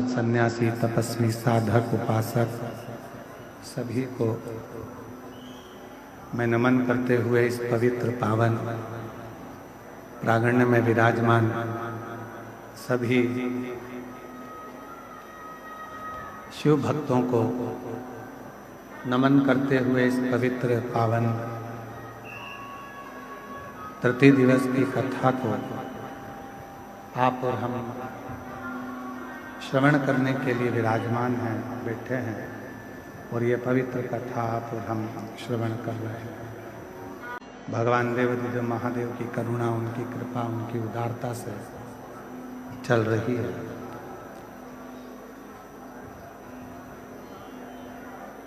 सन्यासी, तपस्वी, साधक, उपासक सभी को मैं नमन करते हुए इस पवित्र पावन प्रांगण में विराजमान सभी शिव भक्तों को नमन करते हुए इस पवित्र पावन तृतीय दिवस की कथा को आप और हम श्रवण करने के लिए विराजमान हैं, बैठे हैं और ये पवित्र कथा आप और हम श्रवण कर रहे हैं। भगवान देवाधिदेव महादेव की करुणा, उनकी कृपा, उनकी उदारता से चल रही है।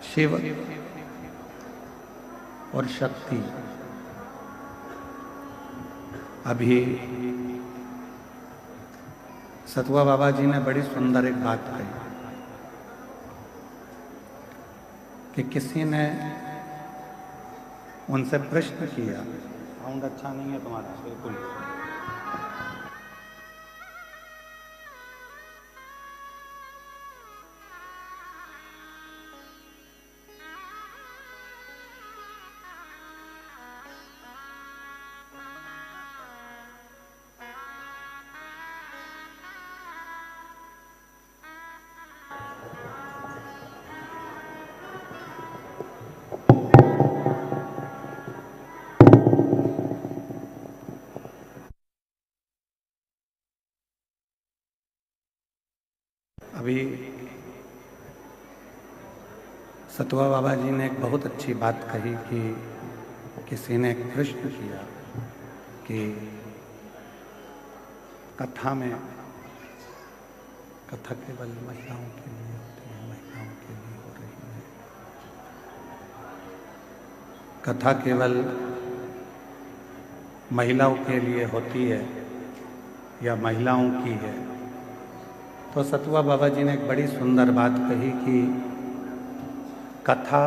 शिव और शक्ति। अभी सतुआ बाबा जी ने बड़ी सुंदर एक बात कही कि किसी ने उनसे प्रश्न किया, साउंड अच्छा नहीं है तुम्हारा बिल्कुल। अभी सतुआ बाबा जी ने एक बहुत अच्छी बात कही कि किसी ने एक प्रश्न किया कि कथा में कथा केवल महिलाओं के लिए होती है, महिलाओं के लिए हो रही है, कथा केवल महिलाओं के लिए होती है या महिलाओं की है। तो सतुआ बाबा जी ने एक बड़ी सुंदर बात कही कि कथा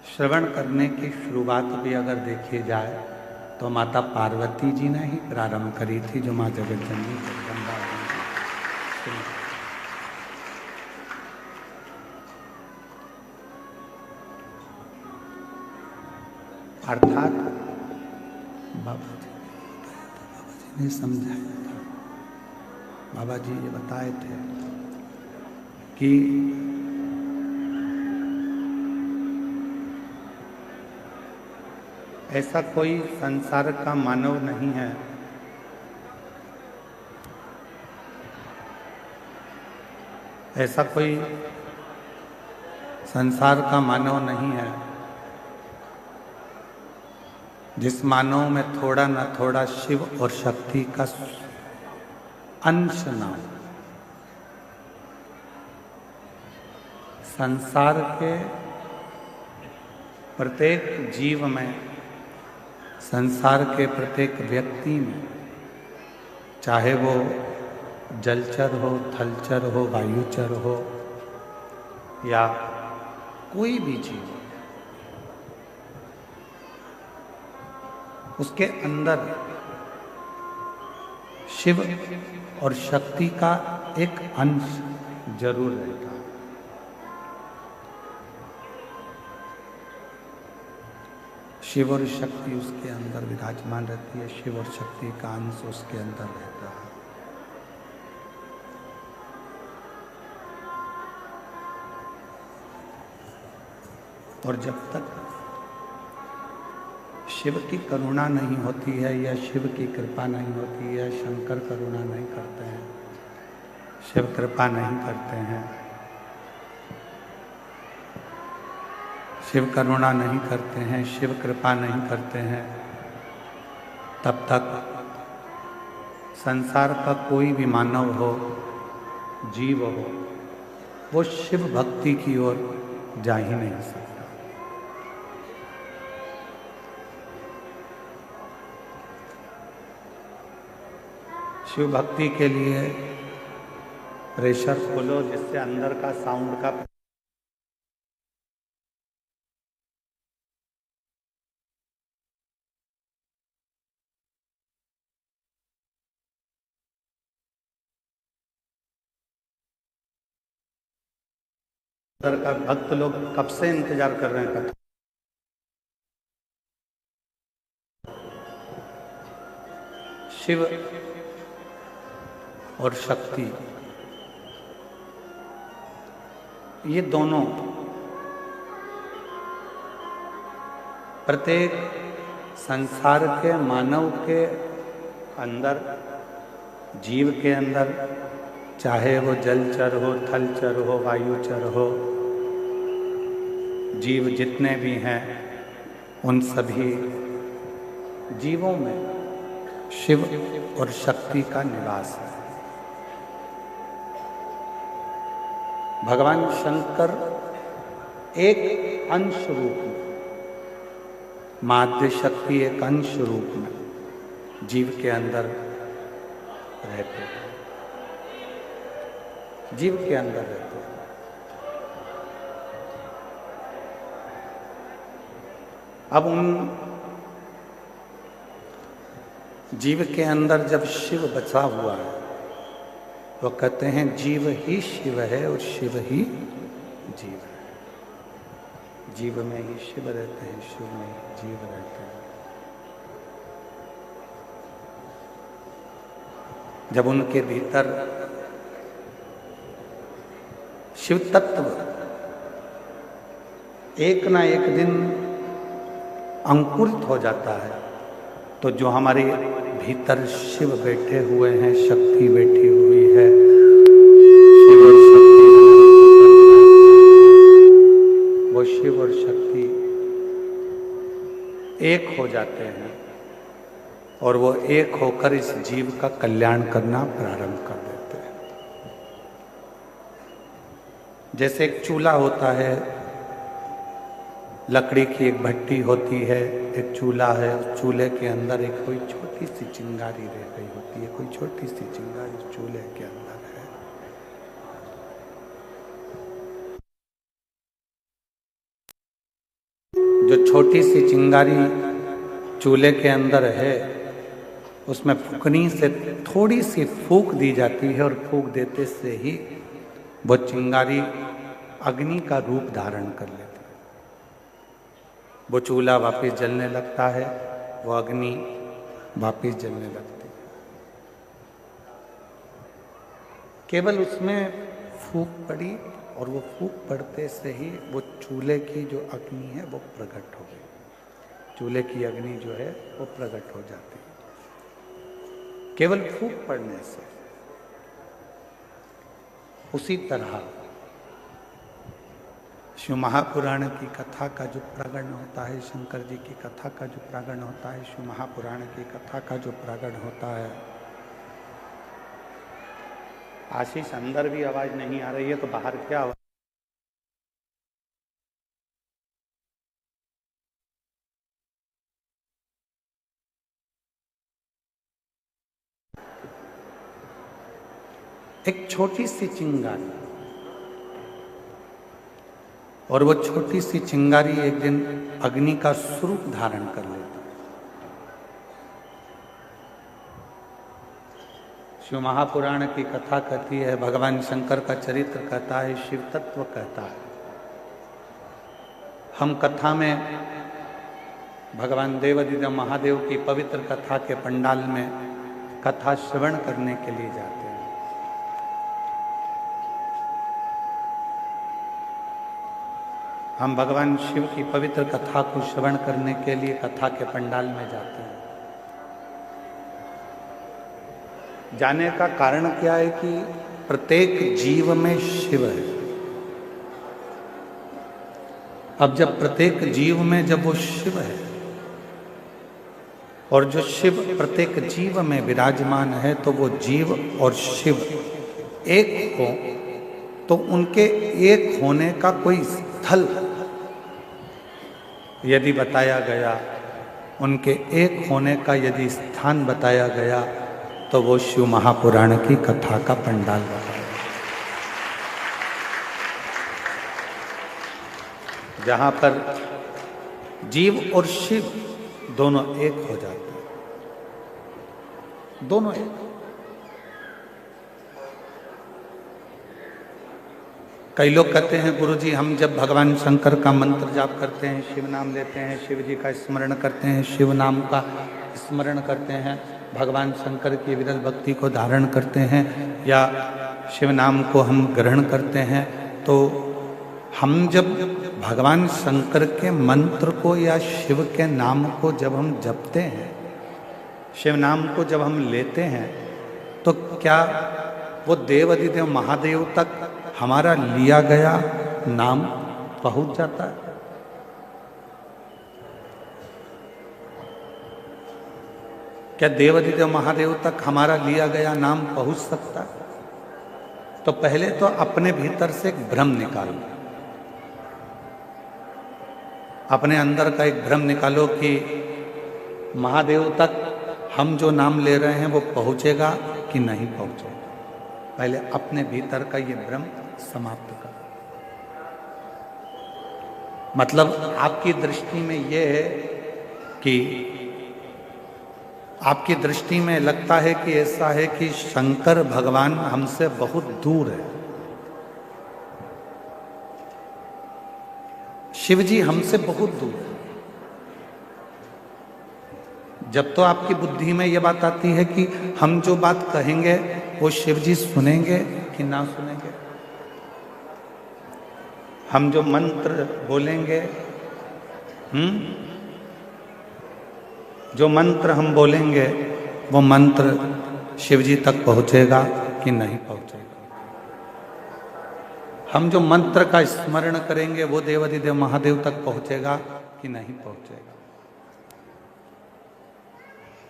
श्रवण करने की शुरुआत भी अगर देखी जाए तो माता पार्वती जी ने ही प्रारंभ करी थी, जो माँ जगतजननी जगदम्बा। अर्थात बाबा जी ने समझाया था, बाबा जी ये बताए थे कि ऐसा कोई संसार का मानव नहीं है ऐसा कोई संसार का मानव नहीं है जिस मानव में थोड़ा न थोड़ा शिव और शक्ति का अंश न हो। संसार के प्रत्येक जीव में, संसार के प्रत्येक व्यक्ति में, चाहे वो जलचर हो, थलचर हो, वायुचर हो या कोई भी जीव, उसके अंदर शिव और शक्ति का एक अंश जरूर रहता है। शिव और शक्ति उसके अंदर विराजमान रहती है, शिव और शक्ति का अंश उसके अंदर रहता है। और जब तक शिव की करुणा नहीं होती है या शिव की कृपा नहीं होती है, शंकर करुणा नहीं करते हैं, शिव कृपा नहीं करते हैं, शिव करुणा नहीं करते हैं, शिव कृपा नहीं करते हैं, तब तक संसार का कोई भी मानव हो, जीव हो, वो शिव भक्ति की ओर जा ही नहीं सकता। शिव भक्ति के लिए प्रेशर खोलो जिससे अंदर का साउंड का उधर का भक्त लोग कब से इंतजार कर रहे हैं कथा। शिव और शक्ति, ये दोनों प्रत्येक संसार के मानव के अंदर, जीव के अंदर, चाहे वो जलचर हो, थलचर हो, वायुचर हो, जीव जितने भी हैं उन सभी जीवों में शिव और शक्ति का निवास है। भगवान शंकर एक अंश रूप में, माध्य शक्ति एक अंश रूप में जीव के अंदर रहते हैं, जीव के अंदर रहते हैं। अब उन जीव के अंदर जब शिव बसा हुआ है, वो कहते हैं जीव ही शिव है और शिव ही जीव है। जीव में ही शिव रहते हैं, शिव में ही जीव रहते हैं। जब उनके भीतर शिव तत्व एक ना एक दिन अंकुरित हो जाता है, तो जो हमारे भीतर शिव बैठे हुए हैं, शक्ति बैठी हुई है, शिव और शक्ति, वो शिव और शक्ति एक हो जाते हैं और वो एक होकर इस जीव का कल्याण करना प्रारंभ कर देते हैं। जैसे एक चूल्हा होता है, लकड़ी की एक भट्टी होती है, एक चूल्हा है, उस चूल्हे के अंदर एक कोई छोटी सी चिंगारी रह गई होती है, कोई छोटी सी चिंगारी चूल्हे के अंदर है। जो छोटी सी चिंगारी चूल्हे के अंदर है, उसमें फूकनी से थोड़ी सी फूक दी जाती है और फूक देते से ही वो चिंगारी अग्नि का रूप धारण कर लेती है। वो चूल्हा वापस जलने लगता है, वो अग्नि वापस जलने लगती है। केवल उसमें फूक पड़ी और वो फूक पड़ते से ही वो चूल्हे की जो अग्नि है वो प्रकट हो गई। चूल्हे की अग्नि जो है वो प्रकट हो जाती है केवल फूक पड़ने से। उसी तरह शिव महापुराण की कथा का जो प्रागण होता है, शंकर जी की कथा का जो प्रागण होता है, शिव महापुराण की कथा का जो प्रागण होता है। आशीष, अंदर भी आवाज नहीं आ रही है तो बाहर क्या आवाज? एक छोटी सी चिंगारी, और वो छोटी सी चिंगारी एक दिन अग्नि का स्वरूप धारण कर लेती है। शिव महापुराण की कथा कहती है, भगवान शंकर का चरित्र कहता है, शिव तत्व कहता है। हम कथा में भगवान देवाधिदेव महादेव की पवित्र कथा के पंडाल में कथा श्रवण करने के लिए जाते हैं। हम भगवान शिव की पवित्र कथा को श्रवण करने के लिए कथा के पंडाल में जाते हैं। जाने का कारण क्या है कि प्रत्येक जीव में शिव है। अब जब प्रत्येक जीव में जब वो शिव है और जो शिव प्रत्येक जीव में विराजमान है, तो वो जीव और शिव एक हो, तो उनके एक होने का कोई स्थल यदि बताया गया, उनके एक होने का यदि स्थान बताया गया, तो वो शिव महापुराण की कथा का पंडाल बताया, जहाँ पर जीव और शिव दोनों एक हो जाते हैं, दोनों एक। कई लोग कहते हैं गुरुजी हम जब भगवान शंकर का मंत्र जाप करते हैं, शिव नाम लेते हैं, शिव जी का स्मरण करते हैं, शिव नाम का स्मरण करते हैं, भगवान शंकर की विरल भक्ति को धारण करते हैं या शिव नाम को हम ग्रहण करते हैं, तो हम जब भगवान शंकर के मंत्र को या शिव के नाम को जब हम जपते हैं, शिव नाम को जब हम लेते हैं, तो क्या वो देवाधिदेव महादेव तक हमारा लिया गया नाम पहुंच जाता है? क्या देवाधिदेव महादेव तक हमारा लिया गया नाम पहुंच सकता है? तो पहले तो अपने भीतर से एक भ्रम निकालो, अपने अंदर का एक भ्रम निकालो कि महादेव तक हम जो नाम ले रहे हैं वो पहुंचेगा कि नहीं पहुंचेगा। पहले अपने भीतर का ये भ्रम समाप्त कर। मतलब आपकी दृष्टि में ये है कि आपकी दृष्टि में लगता है कि ऐसा है कि शंकर भगवान हमसे बहुत दूर है, शिव जी हमसे बहुत दूर है। जब तो आपकी बुद्धि में यह बात आती है कि हम जो बात कहेंगे वो शिव जी सुनेंगे कि ना सुनेंगे, हम जो मंत्र बोलेंगे, जो मंत्र हम बोलेंगे वो मंत्र शिव जी तक पहुंचेगा कि नहीं पहुंचेगा, हम जो मंत्र का स्मरण करेंगे वो देवाधिदेव महादेव तक पहुंचेगा कि नहीं पहुंचेगा।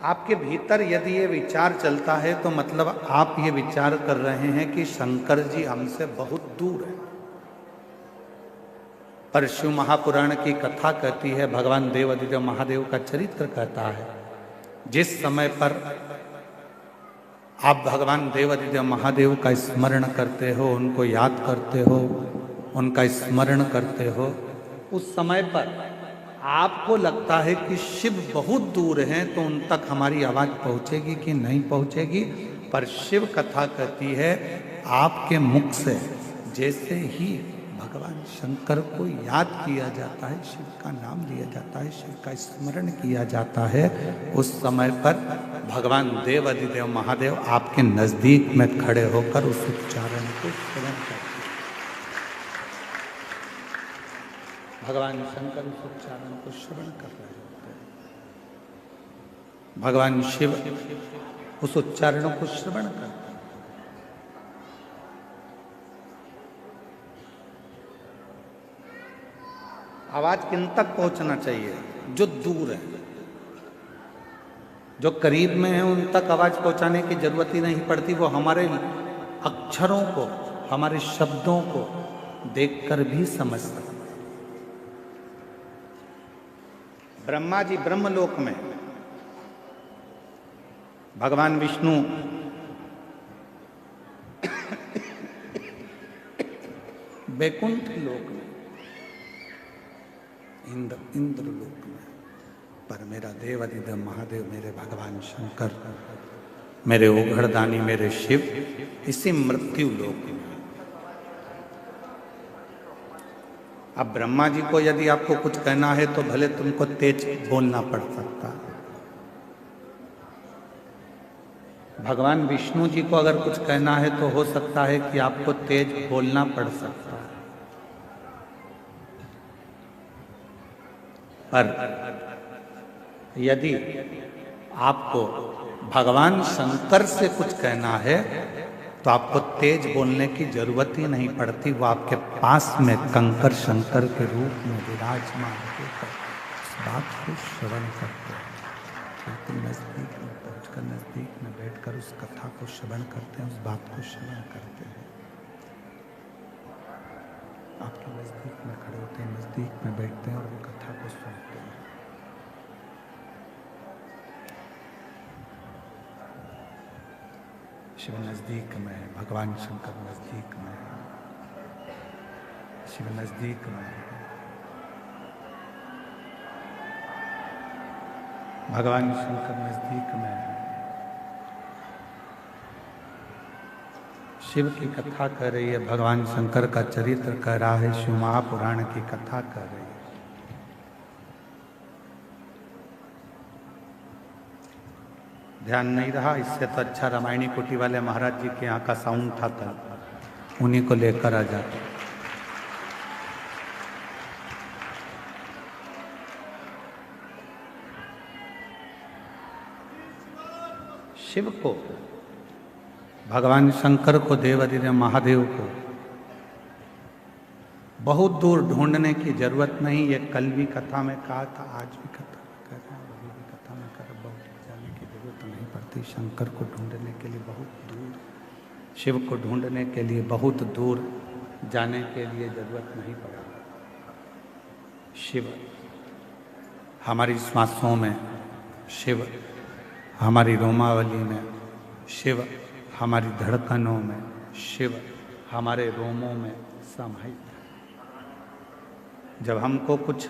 आपके भीतर यदि ये विचार चलता है तो मतलब आप ये विचार कर रहे हैं कि शंकर जी हमसे बहुत दूर है। पर शिव महापुराण की कथा कहती है, भगवान देवाधिदेव महादेव का चरित्र कहता है, जिस समय पर आप भगवान देवाधिदेव महादेव का स्मरण करते हो, उनको याद करते हो, उनका स्मरण करते हो, उस समय पर आपको लगता है कि शिव बहुत दूर हैं, तो उन तक हमारी आवाज पहुंचेगी कि नहीं पहुंचेगी। पर शिव कथा कहती है आपके मुख से जैसे ही भगवान शंकर को याद किया जाता है, शिव का नाम लिया जाता है, शिव का स्मरण किया जाता है, उस समय पर भगवान देवाधिदेव महादेव आपके नजदीक में खड़े होकर उस उच्चारण को श्रवण करते हैं। भगवान शंकर उस उच्चारण को श्रवण कर रहे होते हैं, भगवान शिव उस उच्चारणों को श्रवण करते हैं। आवाज किन तक पहुंचना चाहिए? जो दूर है, जो करीब में है उन तक आवाज पहुंचाने की जरूरत ही नहीं पड़ती, वो हमारे अक्षरों को, हमारे शब्दों को देखकर भी समझ सकते। ब्रह्मा जी ब्रह्मलोक में, भगवान विष्णु बैकुंठ लोक में, इंद्र लोक में, पर मेरा देवाधिदेव महादेव, मेरे भगवान शंकर, मेरे ओघड़दानी, मेरे शिव इसी मृत्यु लोक में। अब ब्रह्मा जी को यदि आपको कुछ कहना है तो भले तुमको तेज बोलना पड़ सकता है, भगवान विष्णु जी को अगर कुछ कहना है तो हो सकता है कि आपको तेज बोलना पड़ सकता है। पर यदि आपको भगवान शंकर से कुछ कहना है तो आपको तेज बोलने की जरूरत ही नहीं पड़ती, वो आपके पास में कंकर शंकर के रूप में विराजमान होकर उस बात को श्रवण करते हैं। बिल्कुल नजदीक में पहुंचकर, नजदीक में बैठकर उस कथा को श्रवण करते हैं, उस बात को श्रवण करते हैं। आपके नजदीक में खड़े होते हैं, नजदीक में बैठते हैं और वो कथा को सुनते हैं। शिव नजदीक में है, भगवान शंकर नजदीक में है, शिव नजदीक में है, भगवान शंकर नजदीक में है, शिव की कथा कर रही है, भगवान शंकर का चरित्र कह रहा है, शिव महापुराण की कथा कर रही है। ध्यान नहीं रहा, इससे तो अच्छा रामायणी कुटी वाले महाराज जी के यहाँ का साउंड था, उन्हीं को लेकर आ जाते। शिव को, भगवान शंकर को, देवाधिदेव महादेव को बहुत दूर ढूंढने की जरूरत नहीं। ये कल भी कथा में कहा था, आज भी कथा में कर रहे हैं, अभी भी कथा में कर, बहुत जाने की जरूरत नहीं पड़ती। शंकर को ढूंढने के लिए बहुत दूर, शिव को ढूंढने के लिए बहुत दूर जाने के लिए जरूरत नहीं पड़ा। शिव हमारी श्वासों में, शिव हमारी रोमावली में, शिव हमारी धड़कनों में, शिव हमारे रोमों में समाहित है। जब हमको कुछ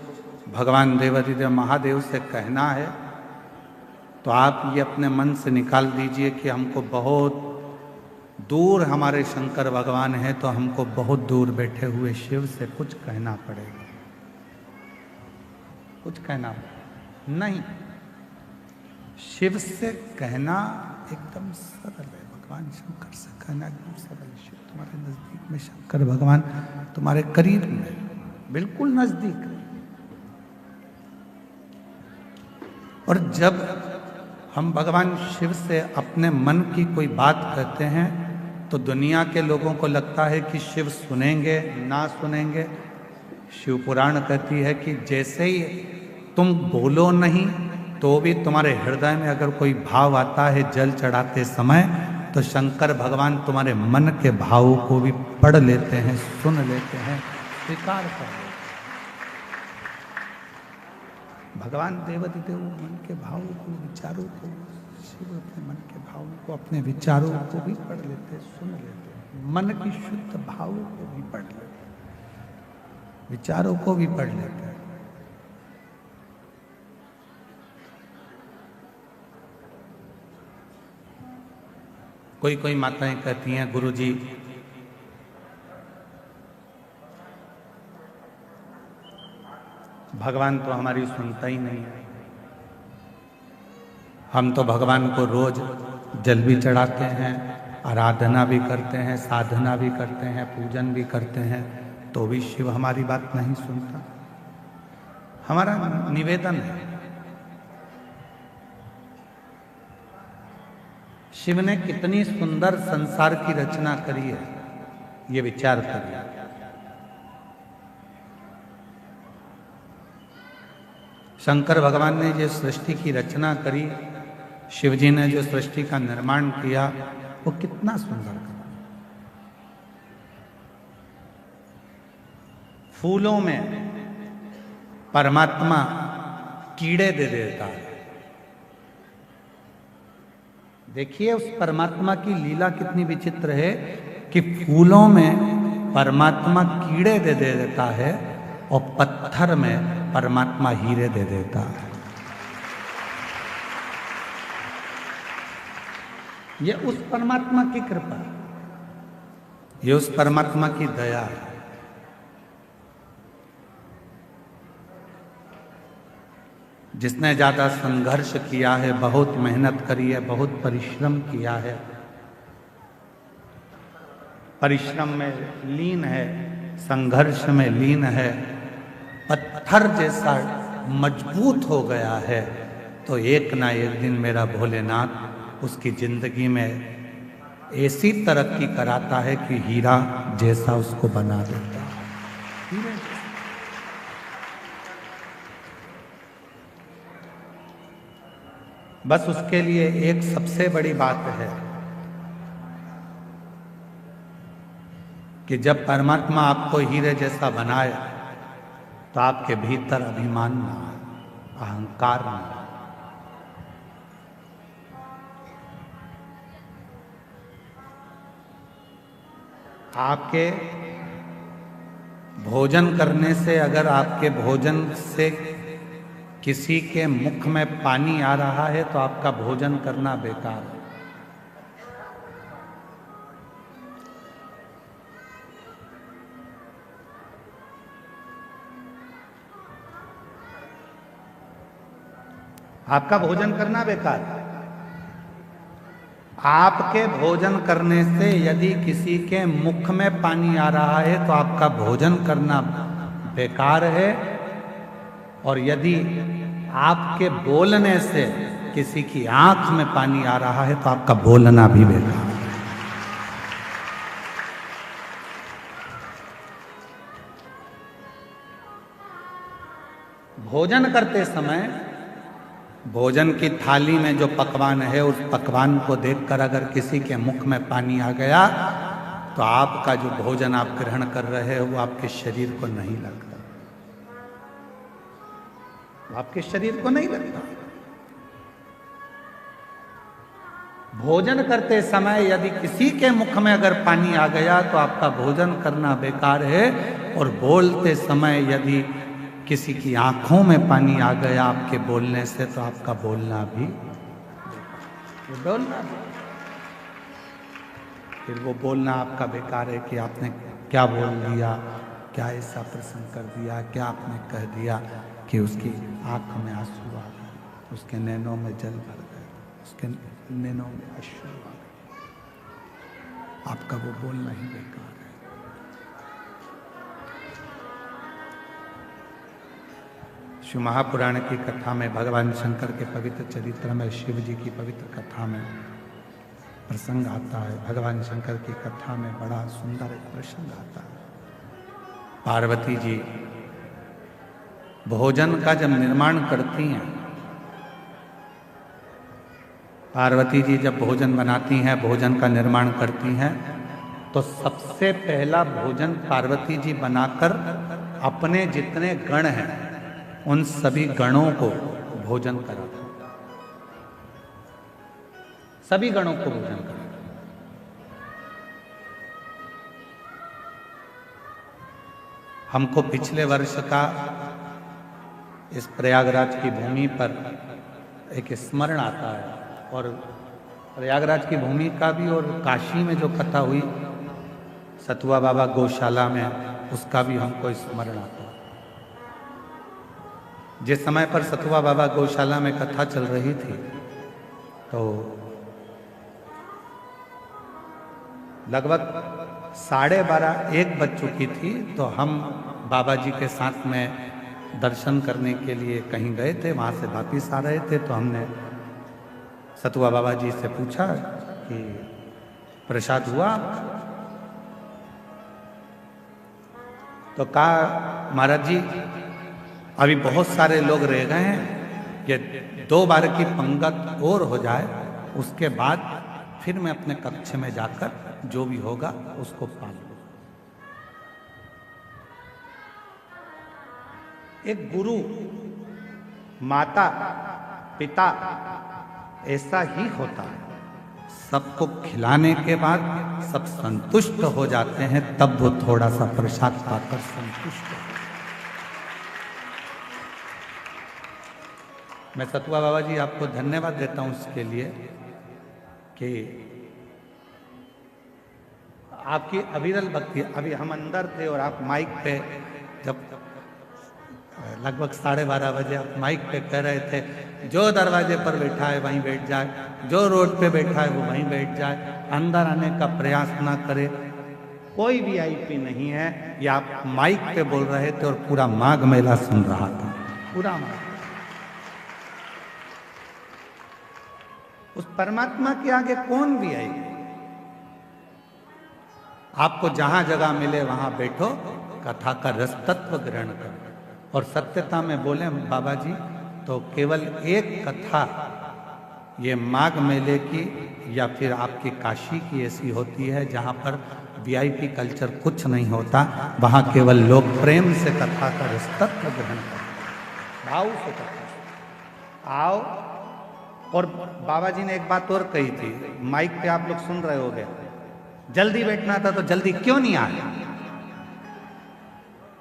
भगवान देवाधिदेव महादेव से कहना है तो आप ये अपने मन से निकाल दीजिए कि हमको बहुत दूर हमारे शंकर भगवान हैं, तो हमको बहुत दूर बैठे हुए शिव से कुछ कहना पड़ेगा। कुछ कहना नहीं, शिव से कहना एकदम सरल है। भगवान शंकर से कहना एकदम सरल है। शिव तुम्हारे नजदीक में, शंकर भगवान तुम्हारे करीब में, बिल्कुल नजदीक। और जब हम भगवान शिव से अपने मन की कोई बात कहते हैं तो दुनिया के लोगों को लगता है कि शिव सुनेंगे ना सुनेंगे। शिव पुराण कहती है कि जैसे ही तुम बोलो नहीं तो भी तुम्हारे हृदय में अगर कोई भाव आता है जल चढ़ाते समय, तो शंकर भगवान तुम्हारे मन के भावों को भी पढ़ लेते हैं, सुन लेते हैं, स्वीकार कर लेते हैं। भगवान देवाधिदेव मन के भावों को, विचारों को, शिव अपने मन के भावों को, अपने विचारों को भी पढ़ लेते हैं, सुन लेते हैं। मन की शुद्ध भावों को भी पढ़ लेते हैं, विचारों को भी पढ़ लेते हैं। कोई कोई माताएं कहती हैं, गुरुजी भगवान तो हमारी सुनता ही नहीं है। हम तो भगवान को रोज जल भी चढ़ाते हैं, आराधना भी करते हैं, साधना भी करते हैं, पूजन भी करते हैं, तो भी शिव हमारी बात नहीं सुनता। हमारा निवेदन है, शिव ने कितनी सुंदर संसार की रचना करी है, ये विचार करिए। शंकर भगवान ने जो सृष्टि की रचना करी, शिव जी ने जो सृष्टि का निर्माण किया, वो कितना सुंदर करा। फूलों में परमात्मा कीड़े दे देता है। देखिए उस परमात्मा की लीला कितनी विचित्र है कि फूलों में परमात्मा कीड़े दे देता है और पत्थर में परमात्मा हीरे दे देता है। ये उस परमात्मा की कृपा है, ये उस परमात्मा की दया है। जिसने ज्यादा संघर्ष किया है, बहुत मेहनत करी है, बहुत परिश्रम किया है, परिश्रम में लीन है, संघर्ष में लीन है, पत्थर जैसा मजबूत हो गया है, तो एक ना एक दिन मेरा भोलेनाथ उसकी जिंदगी में ऐसी तरक्की कराता है कि हीरा जैसा उसको बना देता है। बस उसके लिए एक सबसे बड़ी बात है कि जब परमात्मा आपको हीरे जैसा बनाए तो आपके भीतर अभिमान ना आए, अहंकार ना आए। आपके भोजन करने से, अगर आपके भोजन से किसी के मुख में पानी आ रहा है तो आपका भोजन करना बेकार है। आपका भोजन करना बेकार है। आपके भोजन करने से यदि किसी के मुख में पानी आ रहा है तो आपका भोजन करना बेकार है, और यदि आपके बोलने से किसी की आंख में पानी आ रहा है तो आपका बोलना भी बेकार है। भोजन करते समय भोजन की थाली में जो पकवान है उस पकवान को देखकर अगर किसी के मुख में पानी आ गया तो आपका जो भोजन आप ग्रहण कर रहे हो वो आपके शरीर को नहीं लगता, आपके शरीर को नहीं लगता। भोजन करते समय यदि किसी के मुख में अगर पानी आ गया तो आपका भोजन करना बेकार है, और बोलते समय यदि किसी की आंखों में पानी आ गया आपके बोलने से तो आपका बोलना भी बोलना फिर वो बोलना आपका बेकार है कि आपने क्या बोल दिया, क्या ऐसा प्रसंग कर दिया, क्या आपने कह दिया कि उसकी आंख में आंसू आ गए, उसके नैनों में जल भर गए, उसके नैनों में अश्रु आ गए, आपका वो बोलना ही बेकार है। शिव महापुराण की कथा में भगवान शंकर के पवित्र चरित्र में शिव जी की पवित्र कथा में प्रसंग आता है। भगवान शंकर की कथा में बड़ा सुंदर एक प्रसंग आता है। पार्वती जी भोजन का जब निर्माण करती हैं, पार्वती जी जब भोजन बनाती हैं, भोजन का निर्माण करती हैं, तो सबसे पहला भोजन पार्वती जी बनाकर अपने जितने गण हैं उन सभी गणों को भोजन कराते, सभी गणों को भोजन कराते। हमको पिछले वर्ष का इस प्रयागराज की भूमि पर एक स्मरण आता है, और प्रयागराज की भूमि का भी और काशी में जो कथा हुई सतुआ बाबा गौशाला में, उसका भी हमको स्मरण आता है। जिस समय पर सतुआ बाबा गौशाला में कथा चल रही थी तो लगभग 12:30-1 बज चुकी थी, तो हम बाबा जी के साथ में दर्शन करने के लिए कहीं गए थे, वहाँ से वापिस आ रहे थे, तो हमने सतुआ बाबा जी से पूछा कि प्रसाद हुआ आपका? तो कहा महाराज जी अभी बहुत सारे लोग रह गए हैं, ये 2 बार की पंगत और हो जाए उसके बाद फिर मैं अपने कक्ष में जाकर जो भी होगा उसको पाल लूं। एक गुरु, माता, पिता ऐसा ही होता है, सबको खिलाने के बाद सब संतुष्ट हो जाते हैं, तब वो थोड़ा सा प्रसाद पाकर संतुष्ट हो। मैं सतुआ बाबा जी आपको धन्यवाद देता हूं इसके लिए कि आपकी अविरल भक्ति। अभी हम अंदर थे और आप माइक पे जब लगभग 12:30 बजे आप माइक पे कह रहे थे जो दरवाजे पर बैठा है वहीं बैठ जाए, जो रोड पे बैठा है वो वहीं बैठ जाए, अंदर आने का प्रयास ना करे, कोई वीआईपी नहीं है, ये आप माइक पे बोल रहे थे और पूरा माघ मेला सुन रहा था, पूरा माघ। उस परमात्मा के आगे कौन वीआईपी? आपको जहां जगह मिले वहां बैठो, कथा का रस तत्व ग्रहण करो, और सत्यता में बोले बाबा जी तो केवल एक कथा ये माघ मेले की या फिर आपकी काशी की ऐसी होती है जहां पर वीआईपी कल्चर कुछ नहीं होता, वहां केवल लोग प्रेम से कथा का रस तत्व ग्रहण करते, भाव से कथा आओ। और बाबा जी ने एक बात और कही थी, माइक पे आप लोग सुन रहे होगे, जल्दी बैठना था तो जल्दी क्यों नहीं आए?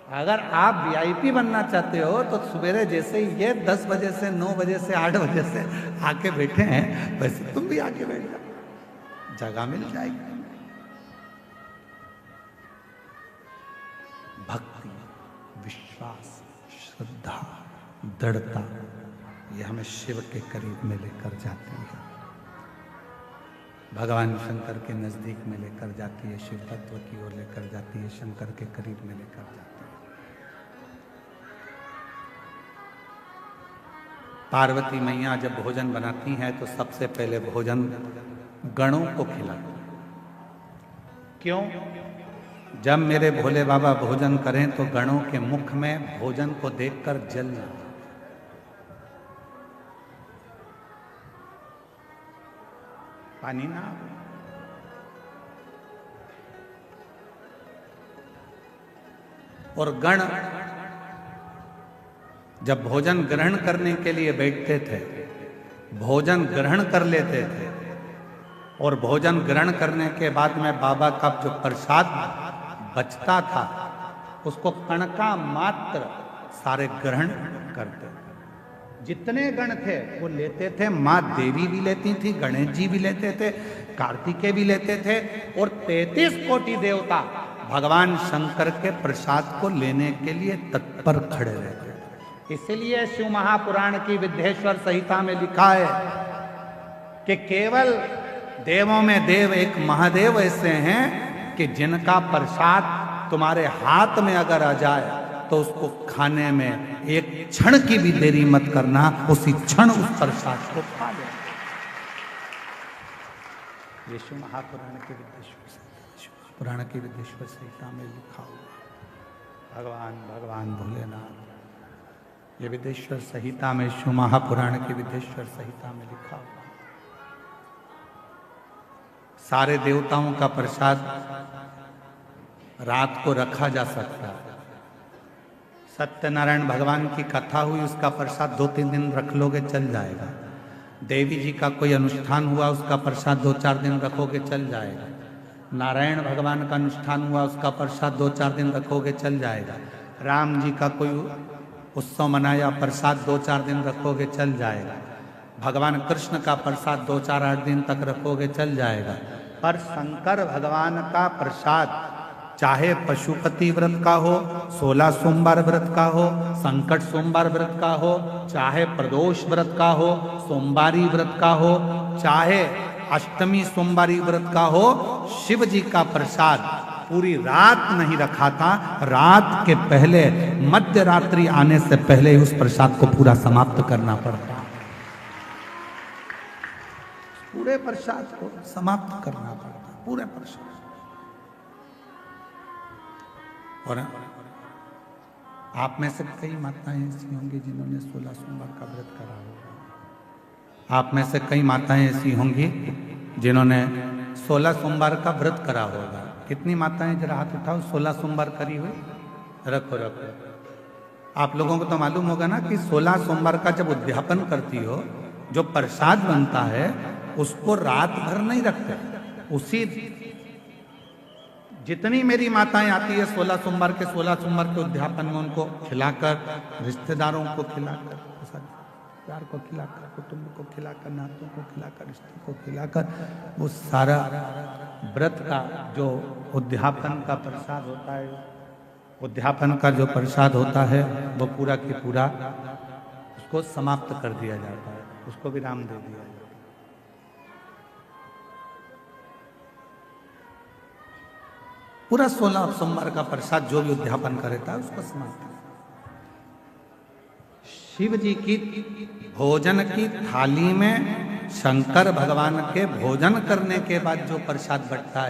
अगर आप वीआईपी बनना चाहते हो तो सवेरे जैसे ये 10 बजे से 9 बजे से 8 बजे से आके बैठे हैं, वैसे तुम भी आके बैठ जाओ, जगह मिल जाएगी। भक्ति, विश्वास, श्रद्धा, दृढ़ता, ये हमें शिव के करीब में लेकर जाती है, भगवान शंकर के नजदीक में लेकर जाती है, शिव तत्व की ओर लेकर जाती है, शंकर के करीब में लेकर जाती है। पार्वती मैया जब भोजन बनाती हैं तो सबसे पहले भोजन गणों को खिलाती हैं। क्यों? जब मेरे भोले बाबा भोजन करें तो गणों के मुख में भोजन को देखकर जल जाए। पानी ना और गण जब भोजन ग्रहण करने के लिए बैठते थे, भोजन ग्रहण कर लेते थे और भोजन ग्रहण करने के बाद में बाबा का जो प्रसाद बचता था उसको कणका मात्र सारे ग्रहण करते थे। जितने गण थे वो लेते थे, माँ देवी भी लेती थी, गणेश जी भी लेते थे, कार्तिकेय भी लेते थे और 33 कोटि देवता भगवान शंकर के प्रसाद को लेने के लिए तत्पर खड़े रहते थे। इसलिए शिव महापुराण की विद्येश्वर संहिता में लिखा है कि केवल देवों में देव एक महादेव ऐसे हैं कि जिनका प्रसाद तुम्हारे हाथ में अगर आ जाए तो उसको खाने में एक क्षण की भी देरी मत करना, उसी क्षण उस प्रसाद को खा ले। ये शिव महापुराण के पुराण की विद्येश्वर संहिता में लिखा हुआ। भगवान भोलेनाथ, ये विद्येश्वर संहिता में, शिव महापुराण की विद्येश्वर संहिता में लिखा हुआ। सारे देवताओं का प्रसाद रात को रखा जा सकता है। सत्यनारायण भगवान की कथा हुई, उसका प्रसाद 2-3 दिन रख लोगे चल जाएगा। देवी जी का कोई अनुष्ठान हुआ, उसका प्रसाद 2-4 दिन रखोगे चल जाएगा। नारायण भगवान का अनुष्ठान हुआ, उसका प्रसाद 2-4 दिन रखोगे चल जाएगा। राम जी का कोई उत्सव मनाया, प्रसाद 2-4 दिन रखोगे चल जाएगा। भगवान कृष्ण का प्रसाद 2-4-8 दिन तक रखोगे चल जाएगा। पर शंकर भगवान का प्रसाद चाहे पशुपति व्रत का हो, 16 सोमवार व्रत का हो, संकट सोमवार व्रत का हो, चाहे प्रदोष व्रत का हो, सोमवारी व्रत का हो, चाहे अष्टमी सोमवारी व्रत का हो, शिव जी का प्रसाद पूरी रात नहीं रखा था। रात के पहले, मध्य रात्रि आने से पहले उस प्रसाद को पूरा समाप्त करना पड़ता। पूरे प्रसाद को समाप्त करना पड़ता, पूरे प्रसाद। और आप में से कई माताएं ऐसी होंगी जिन्होंने 16 सोमवार का व्रत करा होगा। आप में से कई माताएं ऐसी होंगी जिन्होंने 16 सोमवार का व्रत करा होगा। कितनी माताएं, जरा हाथ उठाओ, 16 सोमवार करी हुई? रखो। आप लोगों को तो मालूम होगा ना कि 16 सोमवार का जब उद्यापन करती हो, जो प्रसाद बनता है उसको रात भर नहीं रखते। उसी जितनी मेरी माताएं आती है 16 सोमवार के उद्यापन में, उनको खिलाकर, रिश्तेदारों को खिलाकर, प्यार को खिलाकर, कुटुंब को खिलाकर, नातों को खिलाकर, रिश्ते को खिलाकर, वो सारा व्रत का जो उद्यापन का प्रसाद होता है, उद्यापन का जो प्रसाद होता है वो पूरा की पूरा उसको समाप्त कर दिया जाता है, उसको विराम दे दिया जाता है। पूरा 16 सोमवार का प्रसाद जो भी उद्यापन करता है उसको समाप्त। शिव जी की भोजन की थाली में शंकर भगवान के भोजन करने के बाद जो प्रसाद बचता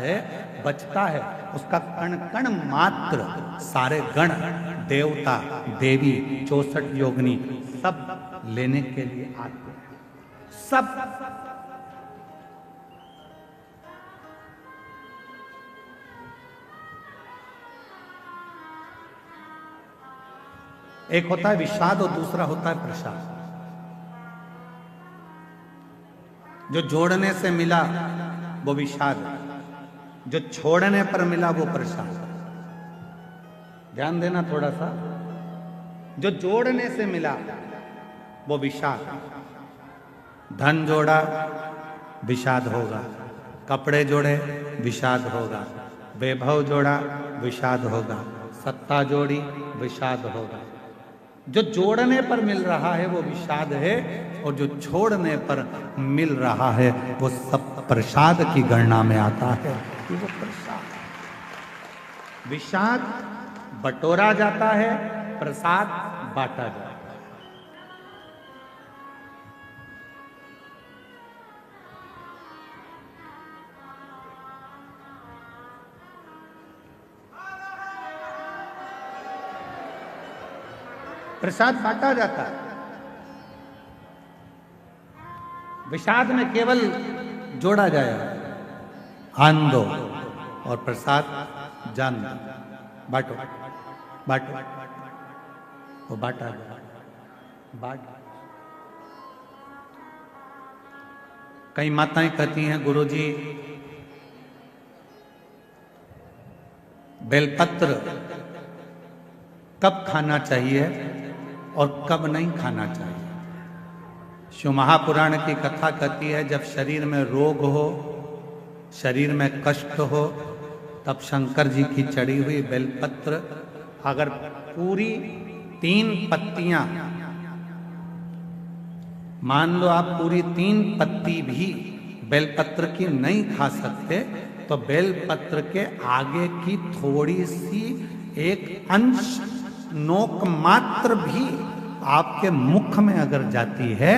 है उसका कण कण मात्र सारे गण, देवता, देवी, 64 योगिनी सब लेने के लिए आते हैं। सब एक होता है विषाद और दूसरा होता है प्रसाद। जो जोड़ने से मिला वो विषाद, जो छोड़ने पर मिला वो प्रसाद। ध्यान देना थोड़ा सा। जो जोड़ने से मिला वो विषाद। धन जोड़ा विषाद होगा, कपड़े जोड़े विषाद होगा, वैभव जोड़ा विषाद होगा, सत्ता जोड़ी विषाद होगा। जो जोड़ने पर मिल रहा है वो विषाद है, और जो छोड़ने पर मिल रहा है वो सब प्रसाद की गणना में आता है। वो प्रसाद, विषाद बटोरा जाता है, प्रसाद बांटा जाता है। प्रसाद बांटा जाता है। विषाद में केवल जोड़ा जाएगा, आन दो और प्रसाद जान दो, बांटो बांटो, वो बांटा बांट। कई माताएं कहती हैं, गुरुजी बेलपत्र कब खाना चाहिए और कब नहीं खाना चाहिए। शिव महापुराण की कथा कहती है, जब शरीर में रोग हो, शरीर में कष्ट हो, तब शंकर जी की चढ़ी हुई बेलपत्र अगर पूरी 3 पत्तियां, मान लो आप पूरी 3 पत्ती भी बेलपत्र की नहीं खा सकते, तो बेलपत्र के आगे की थोड़ी सी एक अंश नोक मात्र भी आपके मुख में अगर जाती है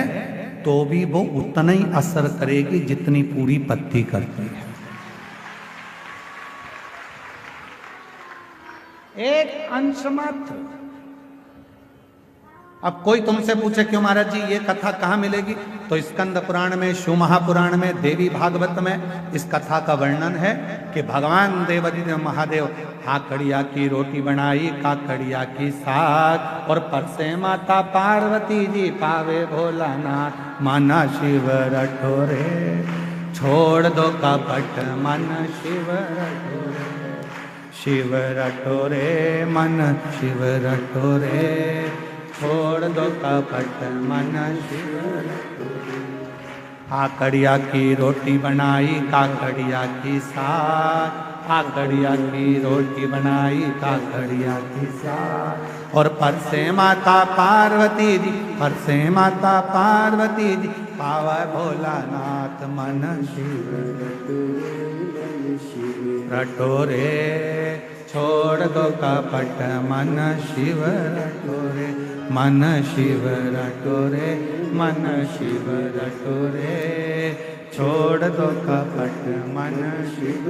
तो भी वो उतना ही असर करेगी जितनी पूरी पत्ती करती है। एक अंश मात्र। अब कोई तुमसे पूछे क्यों महाराज जी ये कथा कहाँ मिलेगी, तो स्कंद पुराण में, शिव महापुराण में, देवी भागवत में इस कथा का वर्णन है कि भगवान देवादिदेव महादेव काकड़िया की रोटी बनाई, काकड़िया की साग, और परसे माता पार्वती जी पावे भोलानाथ, माना शिव रटोरे, छोड़ दो कपट मन शिव रटोरे, शिव रटोरे मन शिव रटोरे, छोड़ दो कपट मन शिव रटोरे। काकड़िया की रोटी बनाई, काकड़िया की साग, काकड़िया की रोटी बनाई, काकड़िया की साग, और परसे माता पार्वती जी, परसे माता पार्वती जी पावा भोलानाथ, मन शिव रटोरे, छोड़ दो कपट मन शिव रटोरे, मन शिव रटोरे, मन शिव रटोरे, छोड़ दो कपट मन शिव।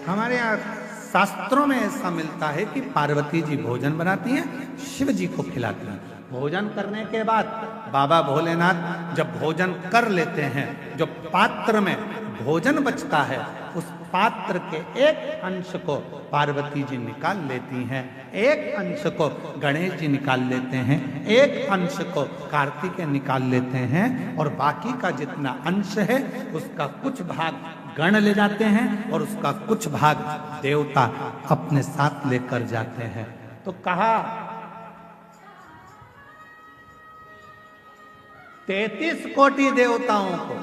हमारे यहाँ शास्त्रों में ऐसा मिलता है कि पार्वती जी भोजन बनाती हैं, शिव जी को खिलाती हैं। भोजन करने के बाद बाबा भोलेनाथ जब भोजन कर लेते हैं, जो पात्र में भोजन बचता है उस पात्र के एक अंश को पार्वती जी निकाल लेती हैं, एक अंश को गणेश जी निकाल लेते हैं, एक अंश को कार्तिकेय निकाल लेते हैं, और बाकी का जितना अंश है उसका कुछ भाग गण ले जाते हैं और उसका कुछ भाग देवता अपने साथ लेकर जाते हैं। तो कहा 33 कोटि देवताओं को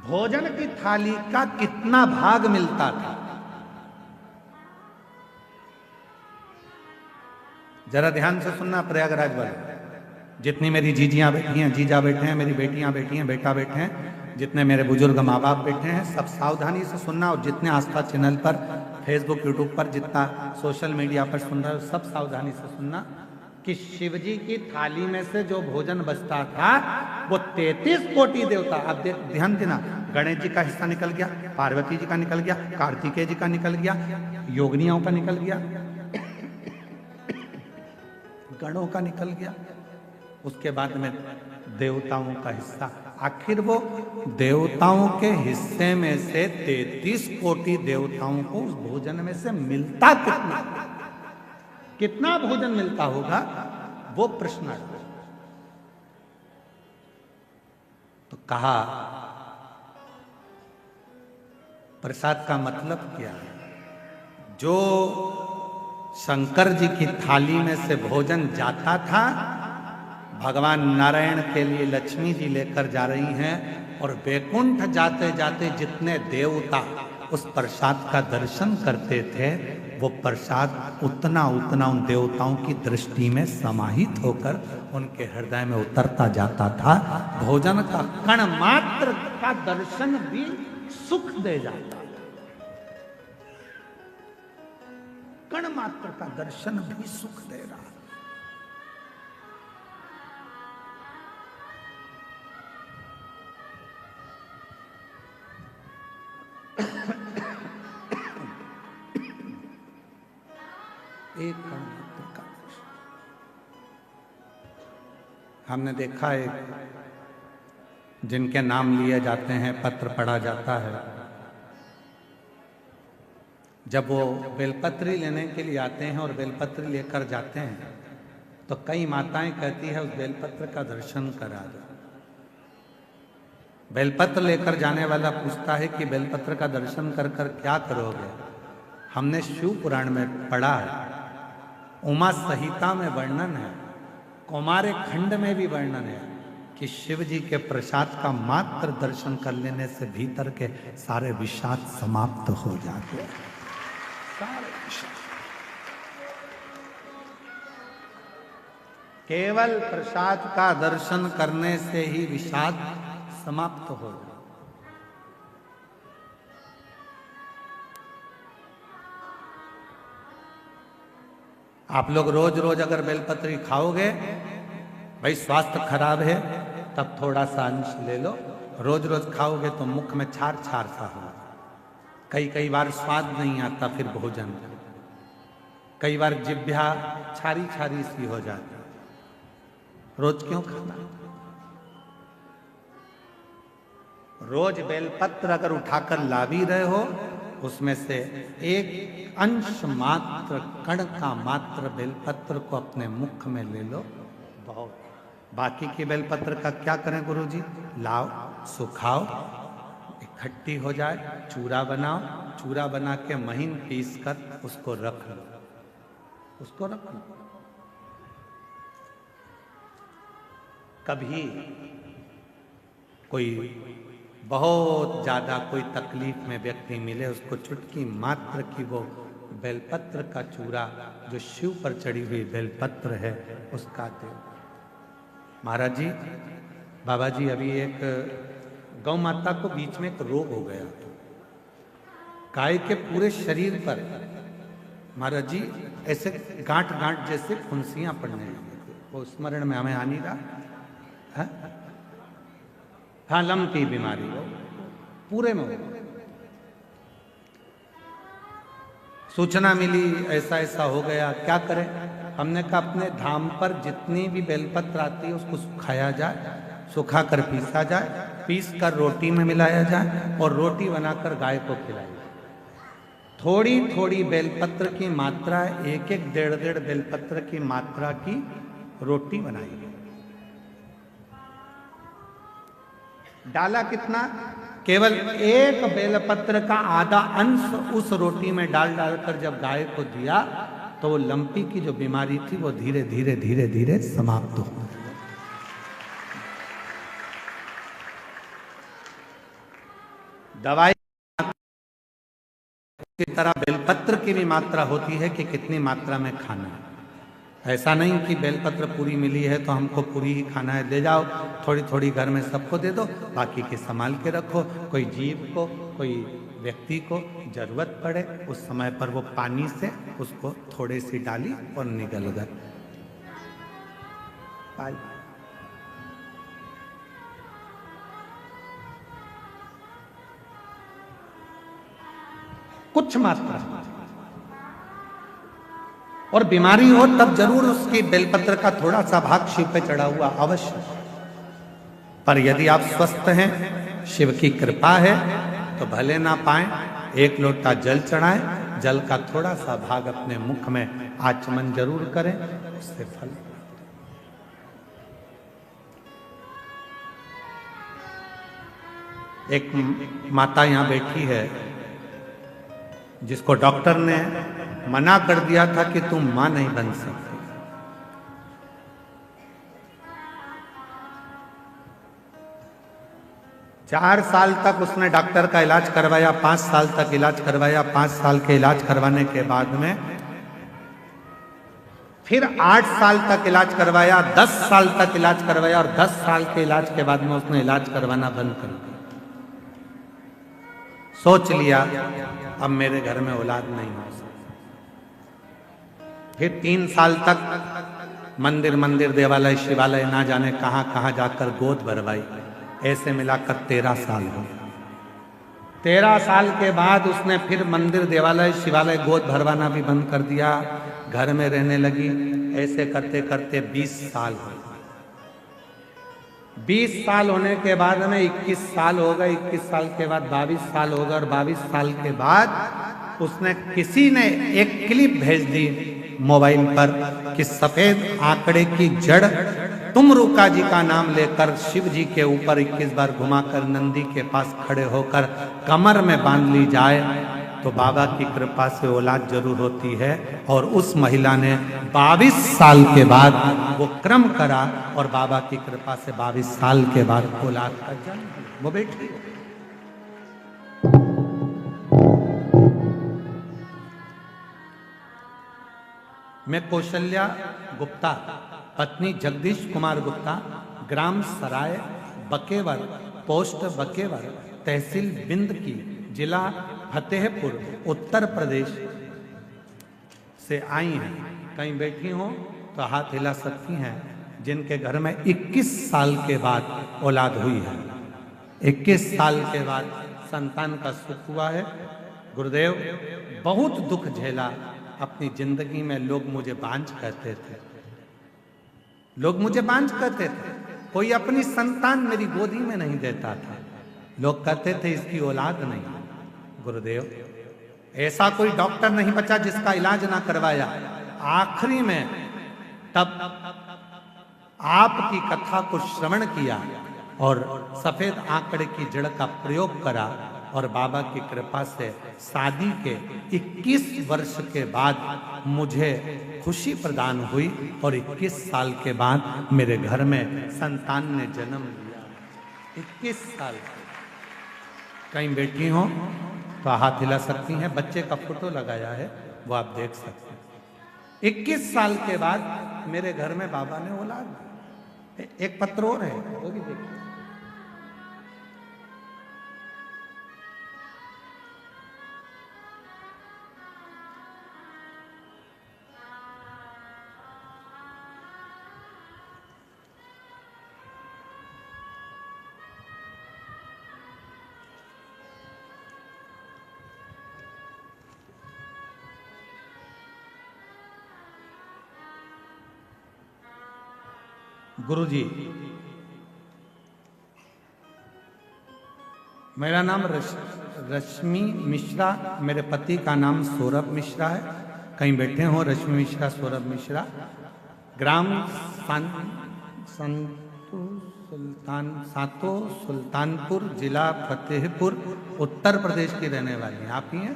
भोजन की थाली का कितना भाग मिलता था, जरा ध्यान से सुनना प्रयागराज वाले। जितनी मेरी जीजियां बैठी हैं, जीजा बैठे हैं, मेरी बेटियां बैठी हैं, बेटा बैठे हैं, जितने मेरे बुजुर्ग माँ बाप बैठे हैं, सब सावधानी से सुनना, और जितने आस्था चैनल पर, फेसबुक, यूट्यूब पर, जितना सोशल मीडिया पर सुन रहे हो, सब सावधानी से सुनना कि शिवजी की थाली में से जो भोजन बचता था वो 33 कोटि देवता, अब ध्यान देना, गणेश जी का हिस्सा निकल गया, पार्वती जी का निकल गया, कार्तिकेय जी का निकल गया, योगिनियों का निकल गया, गणों का निकल गया, उसके बाद में देवताओं का हिस्सा। आखिर वो देवताओं के हिस्से में से 33 कोटि देवताओं को उस भोजन में से मिलता कितना, कितना भोजन मिलता होगा, वो प्रश्न आता। तो कहा प्रसाद का मतलब क्या है? जो शंकर जी की थाली में से भोजन जाता था, भगवान नारायण के लिए लक्ष्मी जी लेकर जा रही हैं, और वैकुंठ जाते जाते जितने देवता उस प्रसाद का दर्शन करते थे, वो प्रसाद उतना उतना उन देवताओं की दृष्टि में समाहित होकर उनके हृदय में उतरता जाता था। भोजन का कण मात्र का दर्शन भी सुख दे जाता, कण मात्र का दर्शन भी सुख दे रहा। एक कण मात्र का दर्शन। हमने देखा है जिनके नाम लिए जाते हैं, पत्र पढ़ा जाता है, जब वो बेलपत्री लेने के लिए आते हैं और बेलपत्री लेकर जाते हैं तो कई माताएं कहती है उस बेलपत्र का दर्शन करा दो। बेलपत्र लेकर जाने वाला पूछता है कि बेलपत्र का दर्शन कर कर क्या करोगे? हमने शिव पुराण में पढ़ा है, उमा संहिता में वर्णन है, कौमार खंड में भी वर्णन है कि शिव जी के प्रसाद का मात्र दर्शन कर लेने से भीतर के सारे विषाद समाप्त हो जाते हैं। केवल प्रसाद का दर्शन करने से ही विषाद समाप्त हो जाए। आप लोग रोज रोज अगर बेलपत्री खाओगे, भाई स्वास्थ्य खराब है तब थोड़ा सा अंश ले लो, रोज रोज खाओगे तो मुख में छार छार सा हो, कई बार स्वाद नहीं आता, फिर भोजन कई बार जिभ्या छारी छारी सी हो जाती। रोज क्यों खाना? रोज बेलपत्र अगर उठाकर ला भी रहे हो, उसमें से एक अंश मात्र, कण का मात्र बेलपत्र को अपने मुख में ले लो, बहुत। बाकी की बेलपत्र का क्या करें गुरुजी? लाओ, सुखाओ, इकट्ठी हो जाए, चूरा बनाओ, चूरा बना के महीन पीस कर उसको रख लो, उसको रख लो। कभी कोई बहुत ज्यादा कोई तकलीफ में व्यक्ति मिले, उसको चुटकी मात्र की वो बेलपत्र का चूरा, जो शिव पर चढ़ी हुई बेलपत्र है, उसका दे। महाराज जी, बाबा जी, अभी एक गौ माता को बीच में एक रोग हो गया, गाय के पूरे शरीर पर महाराज जी ऐसे गांठ गांठ जैसे फुंसियां पड़ने लगी, वो स्मरण में हमें आ नहीं रहा है? हाँ, लंपी बीमारी हो पूरे में हो। सूचना मिली ऐसा ऐसा हो गया, क्या करें? हमने कहा अपने धाम पर जितनी भी बेलपत्र आती है उसको सुखाया जाए, सुखा कर पीसा जाए, पीस कर रोटी में मिलाया जाए और रोटी बनाकर गाय को खिलाई जाए। थोड़ी थोड़ी बेलपत्र की मात्रा, एक एक डेढ़ डेढ़ बेलपत्र की मात्रा की रोटी बनाई। डाला कितना? केवल एक बेलपत्र का आधा अंश उस रोटी में डाल डालकर जब गाय को दिया तो वो लंपी की जो बीमारी थी वो धीरे धीरे धीरे धीरे समाप्त हो गई। दवाई की तरह बेलपत्र की भी मात्रा होती है कि कितनी मात्रा में खाना है। ऐसा नहीं कि बेलपत्र पूरी मिली है तो हमको पूरी ही खाना है, ले जाओ, थोड़ी थोड़ी घर में सबको दे दो, बाकी के संभाल के रखो। कोई जीव को, कोई व्यक्ति को जरूरत पड़े उस समय पर वो पानी से उसको थोड़ी सी डाली और निगल गए। कुछ मात्रा, और बीमारी हो तब जरूर उसकी बेलपत्र का थोड़ा सा भाग शिव पे चढ़ा हुआ अवश्य। पर यदि आप स्वस्थ हैं, शिव की कृपा है, तो भले ना पाए, एक लोटा जल चढ़ाएं, जल का थोड़ा सा भाग अपने मुख में आचमन जरूर करें, उससे फल। एक माता यहां बैठी है जिसको डॉक्टर ने मना कर दिया था कि तुम मां नहीं बन सकती। 4 साल तक उसने डॉक्टर का इलाज करवाया, 5 साल तक इलाज करवाया। 5 साल के इलाज करवाने के बाद में फिर 8 साल तक इलाज करवाया, 10 साल तक इलाज करवाया, और 10 साल के इलाज के बाद में उसने इलाज करवाना बंद कर दिया। सोच लिया अब मेरे घर में औलाद नहीं हो सकती। फिर 3 साल तक मंदिर मंदिर देवालय शिवालय ना जाने कहां कहां जाकर गोद भरवाई। ऐसे मिलाकर 13 साल हो। 13 साल के बाद उसने फिर मंदिर देवालय शिवालय गोद भरवाना भी बंद कर दिया, घर में रहने लगी। ऐसे करते करते 20 साल हो। 20 साल होने के बाद में 21 साल हो गए। 21 साल के बाद 22 साल हो गए, और 22 साल के बाद उसने किसी ने एक क्लिप भेज दी मोबाइल पर कि सफेद आंकड़े की जड़ तुमरुका जी का नाम लेकर शिव जी के ऊपर 21 बार घुमाकर नंदी के पास खड़े होकर कमर में बांध ली जाए तो बाबा की कृपा से औलाद जरूर होती है। और उस महिला ने 22 साल के बाद वो क्रम करा, और बाबा की कृपा से 22 साल के बाद औलाद का जन्म, वो बेटी। मैं कौशल्या गुप्ता, पत्नी जगदीश कुमार गुप्ता, ग्राम सराय बकेवर, पोस्ट बकेवर, तहसील बिंद की, जिला फतेहपुर, उत्तर प्रदेश से आई हैं। कहीं बैठी हो तो हाथ हिला सकती हैं जिनके घर में 21 साल के बाद औलाद हुई है। 21 साल के बाद संतान का सुख हुआ है। गुरुदेव, बहुत दुख झेला अपनी जिंदगी में। लोग मुझे बांझ कहते थे, लोग मुझे बांझ कहते थे। कोई अपनी संतान मेरी गोदी में नहीं देता था। लोग कहते थे इसकी औलाद नहीं। गुरुदेव, ऐसा कोई डॉक्टर नहीं बचा जिसका इलाज ना करवाया। आखिरी में तब आपकी कथा को श्रवण किया और सफेद आंकड़े की जड़ का प्रयोग करा, और बाबा की कृपा से शादी के 21 वर्ष के बाद मुझे खुशी प्रदान हुई, और 21 साल के बाद मेरे घर में संतान ने जन्म लिया। 21 साल। कहीं बैठी हो तो हाथ हिला सकती हैं। बच्चे का फोटो लगाया है, वो आप देख सकते हैं। 21 साल के बाद मेरे घर में बाबा ने औलाद। एक पत्र और है, वो भी देखिए। गुरुजी, मेरा नाम रश्मि मिश्रा, मेरे पति का नाम सौरभ मिश्रा है। कहीं बैठे हो रश्मि मिश्रा, सौरभ मिश्रा, ग्राम सातो सुल्तानपुर, जिला फतेहपुर, उत्तर प्रदेश की रहने वाली हैं। आप ही हैं?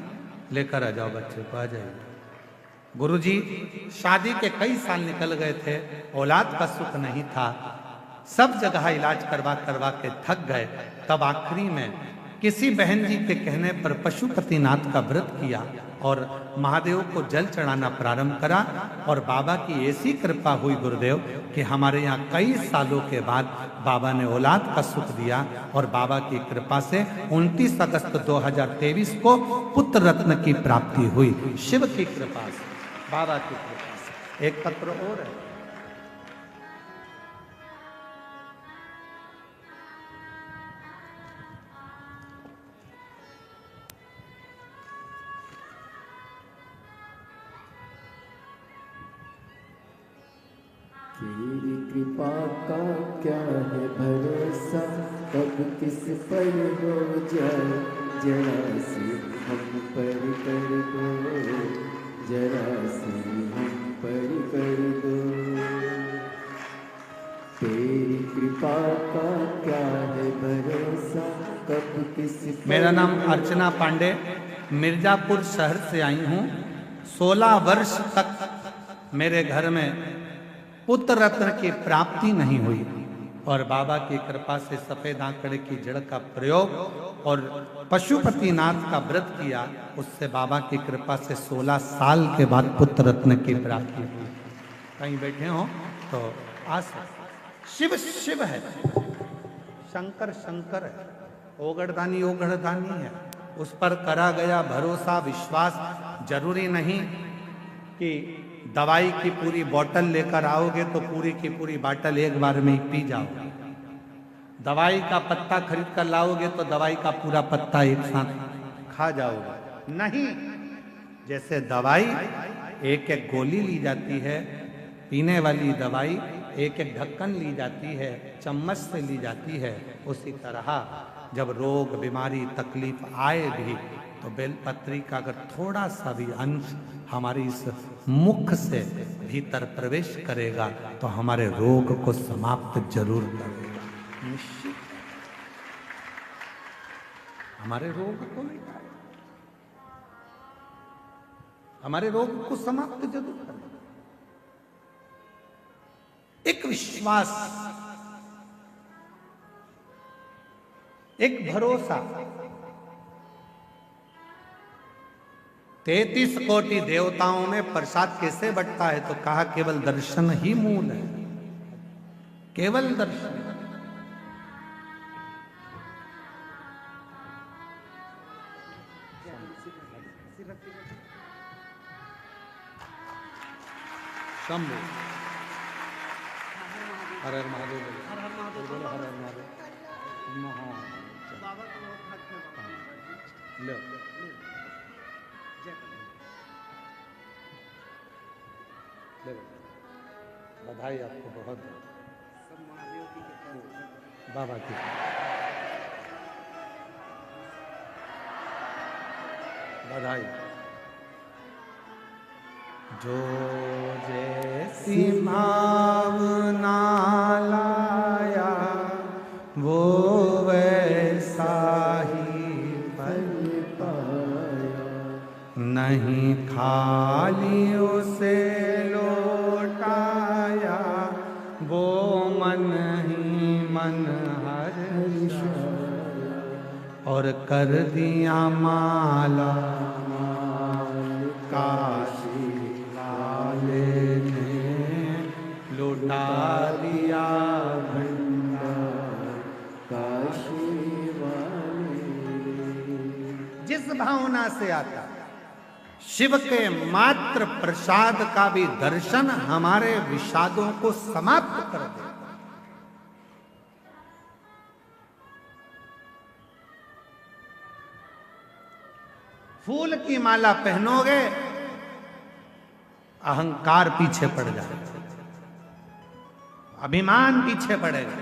लेकर आ जाओ बच्चे को, आ जाइए। गुरुजी, शादी के कई साल निकल गए थे, औलाद का सुख नहीं था। सब जगह इलाज करवा करवा के थक गए। तब आखिरी में किसी बहन जी के कहने पर पशुपतिनाथ का व्रत किया और महादेव को जल चढ़ाना प्रारंभ करा, और बाबा की ऐसी कृपा हुई गुरुदेव कि हमारे यहाँ कई सालों के बाद बाबा ने औलाद का सुख दिया। और बाबा की कृपा से 29 अगस्त 2023 को पुत्र रत्न की प्राप्ति हुई, शिव की कृपा से, बाबा की कृपा से। एक पत्र और है। तेरी कृपा का क्या है भरोसा, कब किस पर हो जाए, जरा से हम पर कर दो, जरा से हम पर कर दो। तेरी कृपा का क्या है भरोसा, कब किस पर। मेरा नाम अर्चना पांडे, मिर्जापुर शहर से आई हूँ। 16 वर्ष तक मेरे घर में पुत्र रत्न की प्राप्ति नहीं हुई। और बाबा की कृपा से सफेद आंकड़े की जड़ का प्रयोग और पशुपतिनाथ का व्रत किया, उससे बाबा की कृपा से 16 साल के बाद पुत्र रत्न की प्राप्ति हुई। कहीं बैठे हो तो आस शिव शिव है, शंकर शंकर है, ओगड़दानी ओगड़दानी है, उस पर करा गया भरोसा विश्वास। जरूरी नहीं कि दवाई की पूरी बोतल लेकर आओगे तो पूरी की पूरी बोतल एक बार में ही पी जाओगे। दवाई का पत्ता खरीद कर लाओगे तो दवाई का पूरा पत्ता एक साथ खा जाओगे, नहीं। जैसे दवाई एक एक गोली ली जाती है, पीने वाली दवाई एक एक ढक्कन ली जाती है, चम्मच से ली जाती है, उसी तरह जब रोग बीमारी तकलीफ आए भी तो बेलपत्री का अगर थोड़ा सा भी अंश हमारी इस मुख से भीतर प्रवेश करेगा तो हमारे रोग को समाप्त जरूर करेगा, निश्चित। हमारे रोग को मिटाएगा, हमारे रोग को समाप्त जरूर करेगा। एक विश्वास, एक भरोसा। 33 कोटि देवताओं में प्रसाद कैसे बंटता है? तो कहा केवल दर्शन ही मूल है, केवल दर्शन। शंभु हर हर महादेव, हर हर महादेव, बोलो हर हर महादेव। लो बधाई आपको बहुत, बाबा की बधाई। जो जैसी भावना लाया वो वैसा ही फल पाया, नहीं खाली उसे लौटाया वो मन ही मन हर्षाया, और कर दिया माला काशी वाले ने लुटा दिया भंडार काशी वाले। जिस भावना से आता शिव के मात्र प्रसाद का भी दर्शन हमारे विषादों को समाप्त कर दे। फूल की माला पहनोगे अहंकार पीछे पड़ जाएगा, अभिमान पीछे पड़ेगा।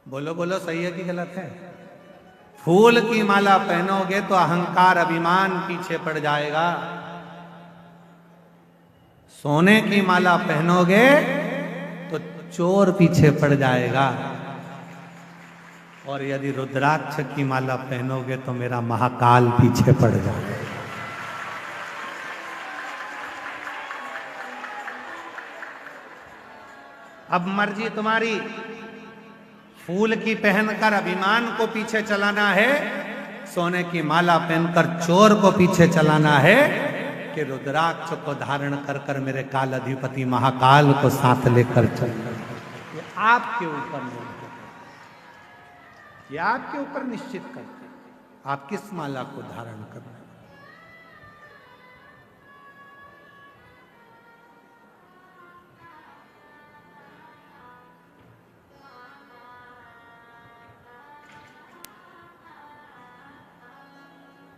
बोलो बोलो, सही है कि गलत है? फूल की माला पहनोगे तो अहंकार अभिमान पीछे पड़ जाएगा। सोने की माला पहनोगे तो चोर पीछे पड़ जाएगा। और यदि रुद्राक्ष की माला पहनोगे तो मेरा महाकाल पीछे पड़ जाएगा। अब मर्जी तुम्हारी, फूल की पहनकर अभिमान को पीछे चलाना है, सोने की माला पहनकर चोर को पीछे चलाना है, कि रुद्राक्ष को धारण कर कर मेरे काल अधिपति महाकाल को साथ लेकर चलना। ये आपके ऊपर निर्भर, ये आपके ऊपर निश्चित करते आप किस माला को धारण करना।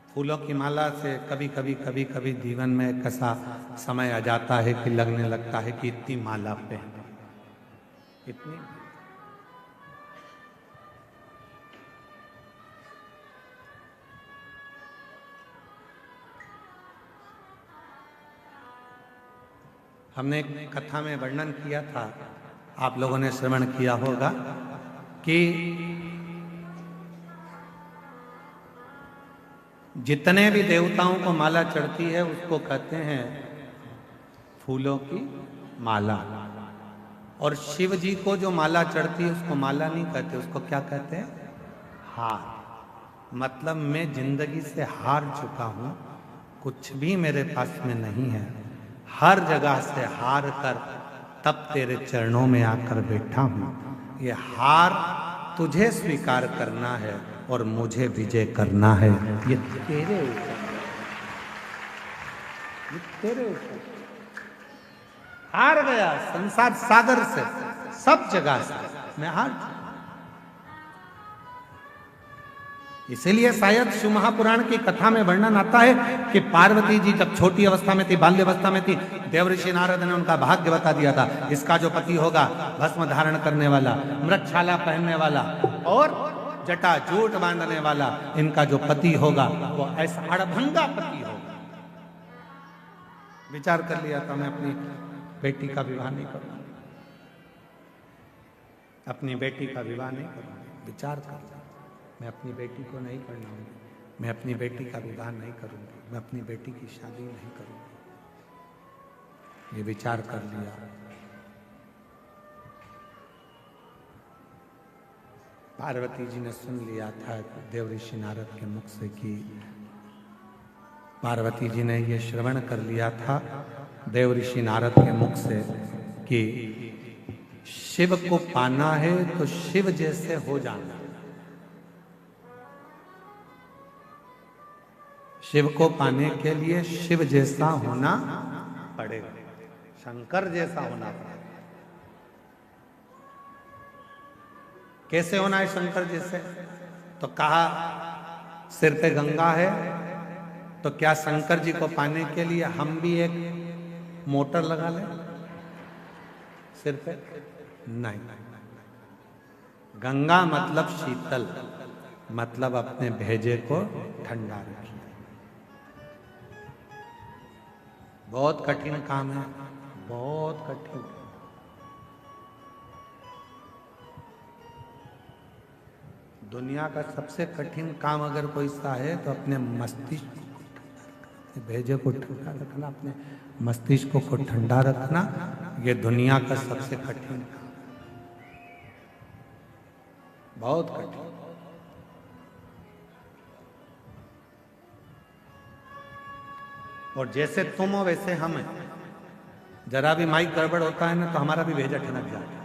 फूलों की माला से कभी कभी जीवन में एक ऐसा समय आ जाता है कि लगने लगता है कि इतनी माला पहने, इतनी। हमने एक कथा में वर्णन किया था, आप लोगों ने श्रवण किया होगा, कि जितने भी देवताओं को माला चढ़ती है उसको कहते हैं फूलों की माला। और शिव जी को जो माला चढ़ती है उसको माला नहीं कहते, उसको क्या कहते हैं? हार। मतलब मैं जिंदगी से हार चुका हूं, कुछ भी मेरे पास में नहीं है, हर जगह से हार कर तब तेरे चरणों में आकर बैठा हूं। ये हार तुझे स्वीकार करना है और मुझे विजय करना है। ये तेरे ऊपर, ये तेरे ऊपर। हार गया संसार सागर से, सब जगह से मैं हार चुका। इसीलिए शायद शिव महापुराण की कथा में वर्णन आता है कि पार्वती जी जब छोटी अवस्था में थी, बाल्य अवस्था में थी, देवऋषि नारद ने उनका भाग्य बता दिया था। इसका जो पति होगा भस्म धारण करने वाला, मृगछाला पहनने वाला और जटा जूट बांधने वाला, इनका जो पति होगा वो ऐसा अड़भंगा पति होगा। विचार कर लिया था मैं अपनी बेटी का विवाह नहीं करूंगा, अपनी बेटी का विवाह नहीं करूंगा। विचार कर लिया, मैं अपनी बेटी को नहीं पढ़ाऊंगी, मैं अपनी बेटी का विवाह नहीं करूंगी, मैं अपनी बेटी की शादी नहीं करूंगी। ये विचार कर लिया। पार्वती जी ने सुन लिया था देवऋषि नारद के मुख से कि पार्वती जी ने ये श्रवण कर लिया था देवऋषि नारद के मुख से कि शिव को पाना है तो शिव जैसे हो जाना। शिव को पाने के लिए शिव जैसा होना पड़ेगा, शंकर जैसा होना पड़ेगा। कैसे होना है शंकर जैसे? तो कहा सिर पे गंगा है, तो क्या शंकर जी को पाने के लिए हम भी एक मोटर लगा लें सिर पे? नहीं। गंगा मतलब शीतल, मतलब अपने भेजे को ठंडा रखिए। बहुत कठिन काम है, बहुत कठिन। दुनिया का सबसे कठिन काम अगर कोई सा है तो अपने मस्तिष्क को, भेजे को ठंडा रखना, अपने मस्तिष्क को ठंडा रखना, ये दुनिया का सबसे कठिन काम, बहुत कठिन। और जैसे तुम हो वैसे हम हैं। जरा भी माइक गड़बड़ होता है ना तो हमारा भी भेजा ठनक जाता है।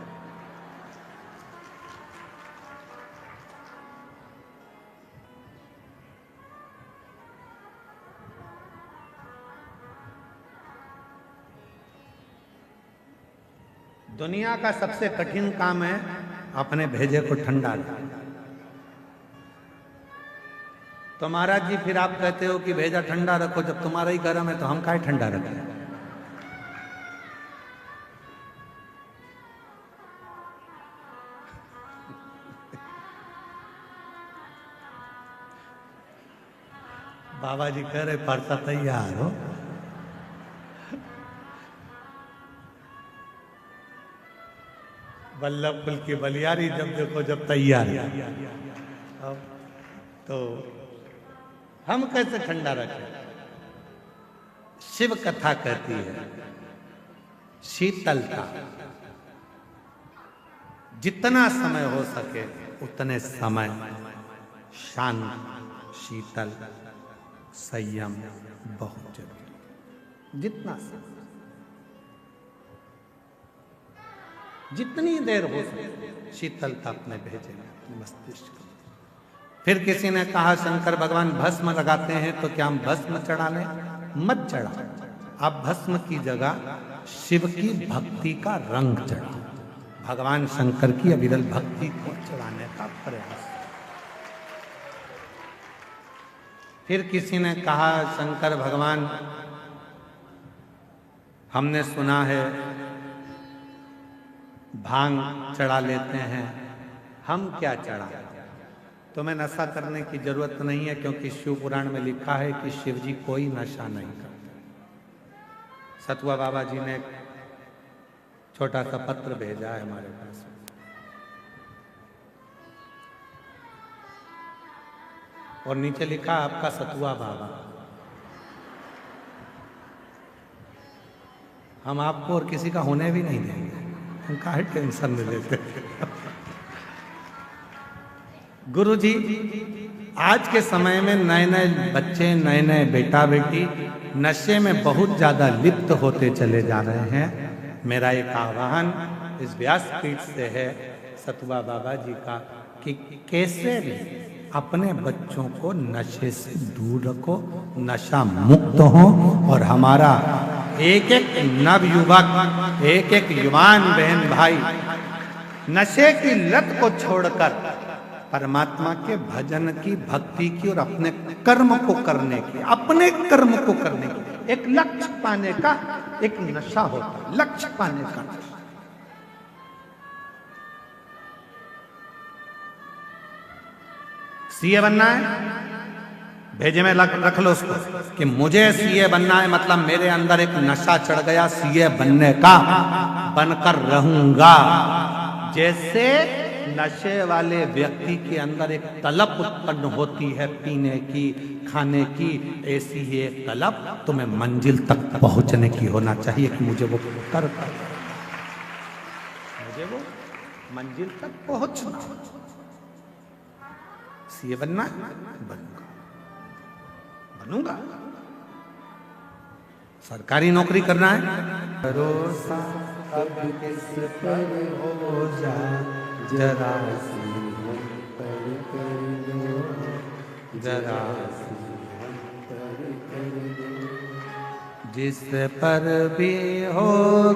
दुनिया का सबसे कठिन काम है अपने भेजे को ठंडा रखना। तो महाराज जी फिर आप कहते हो कि भेजा ठंडा रखो, जब तुम्हारा ही गर्म है तो हम काहे ठंडा रखें? बाबा जी कह रहे परसा तैयार हो। वल्लभ कुल की बलियारी जब देखो जब तैयार। अब तो हम कैसे ठंडा रखें? शिव कथा कहती है शीतलता, जितना समय हो सके उतने समय शांत, शीतल, संयम बहुत जरूरी। जितना समय, जितनी देर हो सके शीतलता अपने भेजे में, अपने मस्तिष्क। फिर किसी ने कहा शंकर भगवान भस्म लगाते हैं तो क्या हम भस्म चढ़ा लें? मत चढ़ा। आप भस्म की जगह शिव की भक्ति का रंग चढ़ा, भगवान शंकर की अविरल भक्ति को चढ़ाने का प्रयास। फिर किसी ने कहा शंकर भगवान हमने सुना है भांग चढ़ा लेते हैं, हम क्या चढ़ा? तुम्हें नशा करने की जरूरत नहीं है, क्योंकि शिव पुराण में लिखा है कि शिव जी कोई नशा नहीं करते। सतुआ बाबा जी ने एक छोटा सा पत्र भेजा है हमारे पास, और नीचे लिखा आपका सतुआ बाबा। हम आपको और किसी का होने भी नहीं देंगे, हम काहे टेंशन में लेते। गुरु जी, आज के समय में नए नए बच्चे, नए नए बेटा बेटी नशे में बहुत ज्यादा लिप्त होते चले जा रहे हैं। मेरा एक आह्वान इस व्यासपीठ से है सतुआ बाबा जी का कि कैसे भी अपने बच्चों को नशे से दूर रखो, नशा मुक्त हो, और हमारा एक एक नवयुवक, एक एक युवान बहन भाई नशे की लत को छोड़कर परमात्मा के भजन की, भक्ति की और अपने कर्म को करने की, अपने कर्म को करने की, एक लक्ष्य पाने का एक नशा होता है, लक्ष्य पाने का। सीए बनना है, भेजे में रख लो उसको कि मुझे सीए बनना है, मतलब मेरे अंदर एक नशा चढ़ गया सीए बनने का, बनकर रहूंगा। जैसे नशे वाले व्यक्ति के अंदर एक तलब उत्पन्न होती है पीने की, खाने की, ऐसी ही एक तलब तुम्हें मंजिल तक पहुंचने की होना चाहिए कि मुझे वो कर, मुझे वो मंजिल तक पहुंचना। सीए बनना, बनूंगा, बनूंगा। सरकारी नौकरी करना है, भरोसा अब किस पर हो जाए, जरा सी हम पर कर दो, जरा सी हम पर कर दो। जिस पर भी हो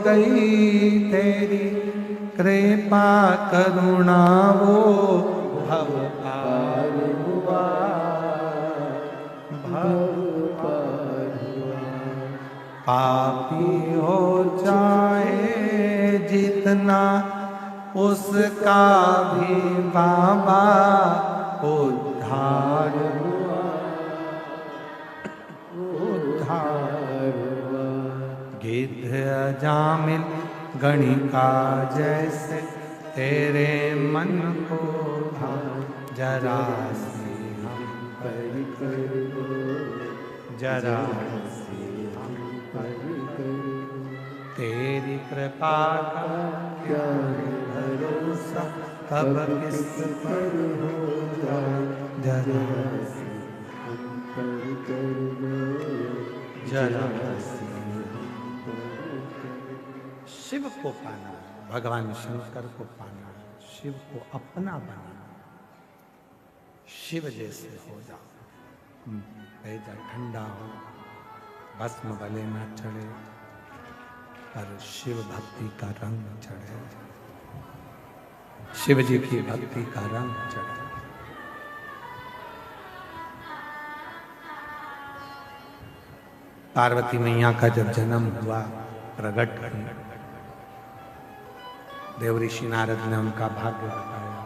गई तेरी कृपा करुणा, वो भव पार हुआ, भव पार हुआ। पापी हो चाहे जितना, उसका भी बाबा उद्धार हुआ, उद्धार हुआ। गिद्ध अजामिल गणिका जैसे तेरे मन को जरा से हम पर कर दो, जरा से हम पर कर दो। तेरी कृपा का क्या भरोसा, कब किस पर हो जाए, जरा से हम पर कर दो, जरा से हम पर कर दो। शिव को पाना, भगवान शंकर को पाना, शिव को अपना बनाना, शिव जैसे हो जाओ। भेजा ठंडा हो, भस्म भले न चढ़े, पर शिव भक्ति का रंग चढ़े, शिव जी की भक्ति का रंग चढ़े। पार्वती मैया का जब जन्म हुआ, प्रकट हुई, देव ऋषि नारद ने उनका भाग्य बताया,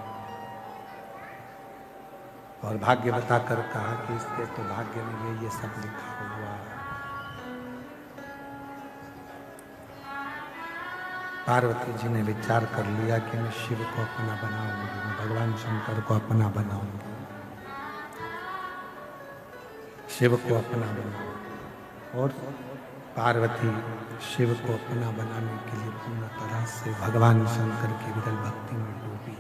और भाग्य बताकर कहा कि इसके तो भाग्य में ये सब लिखा हुआ है। पार्वती जी ने विचार कर लिया कि मैं शिव को अपना बनाऊंगी, मैं भगवान शंकर को अपना बनाऊंगी, शिव को अपना बनाऊंगी। और पार्वती शिव को अपना बनाने के लिए पूर्ण तरह से भगवान शंकर की विरल भक्ति में डूबी।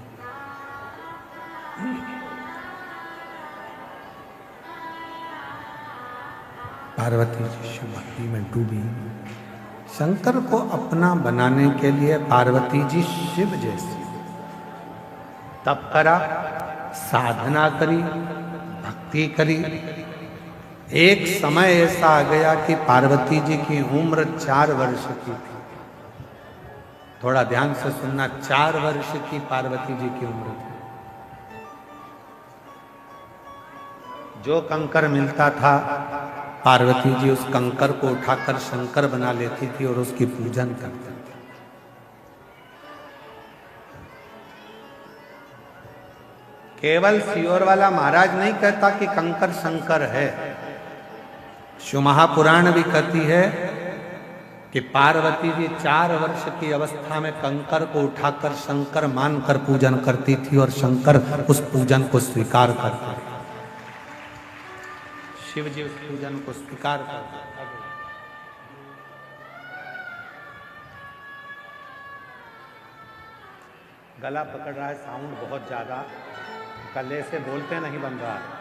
पार्वती जी शिव भक्ति में डूबी। शंकर को अपना बनाने के लिए पार्वती जी शिव जैसी तप करा, साधना करी, भक्ति करी। एक समय ऐसा आ गया कि पार्वती जी की उम्र 4 वर्ष की थी। थोड़ा ध्यान से सुनना, 4 वर्ष की पार्वती जी की उम्र थी। जो कंकर मिलता था, पार्वती जी उस कंकर को उठाकर शंकर बना लेती थी और उसकी पूजन करती थी। केवल सियोर वाला महाराज नहीं कहता कि कंकर शंकर है। शिव महापुराण भी कहती है कि पार्वती जी 4 वर्ष की अवस्था में कंकर को उठाकर शंकर मानकर पूजन करती थी और शंकर उस पूजन को स्वीकार करते थे। शिव जी उस पूजन को स्वीकार करते। गला पकड़ रहा है, साउंड बहुत ज़्यादा, गले से बोलते नहीं बन रहा है।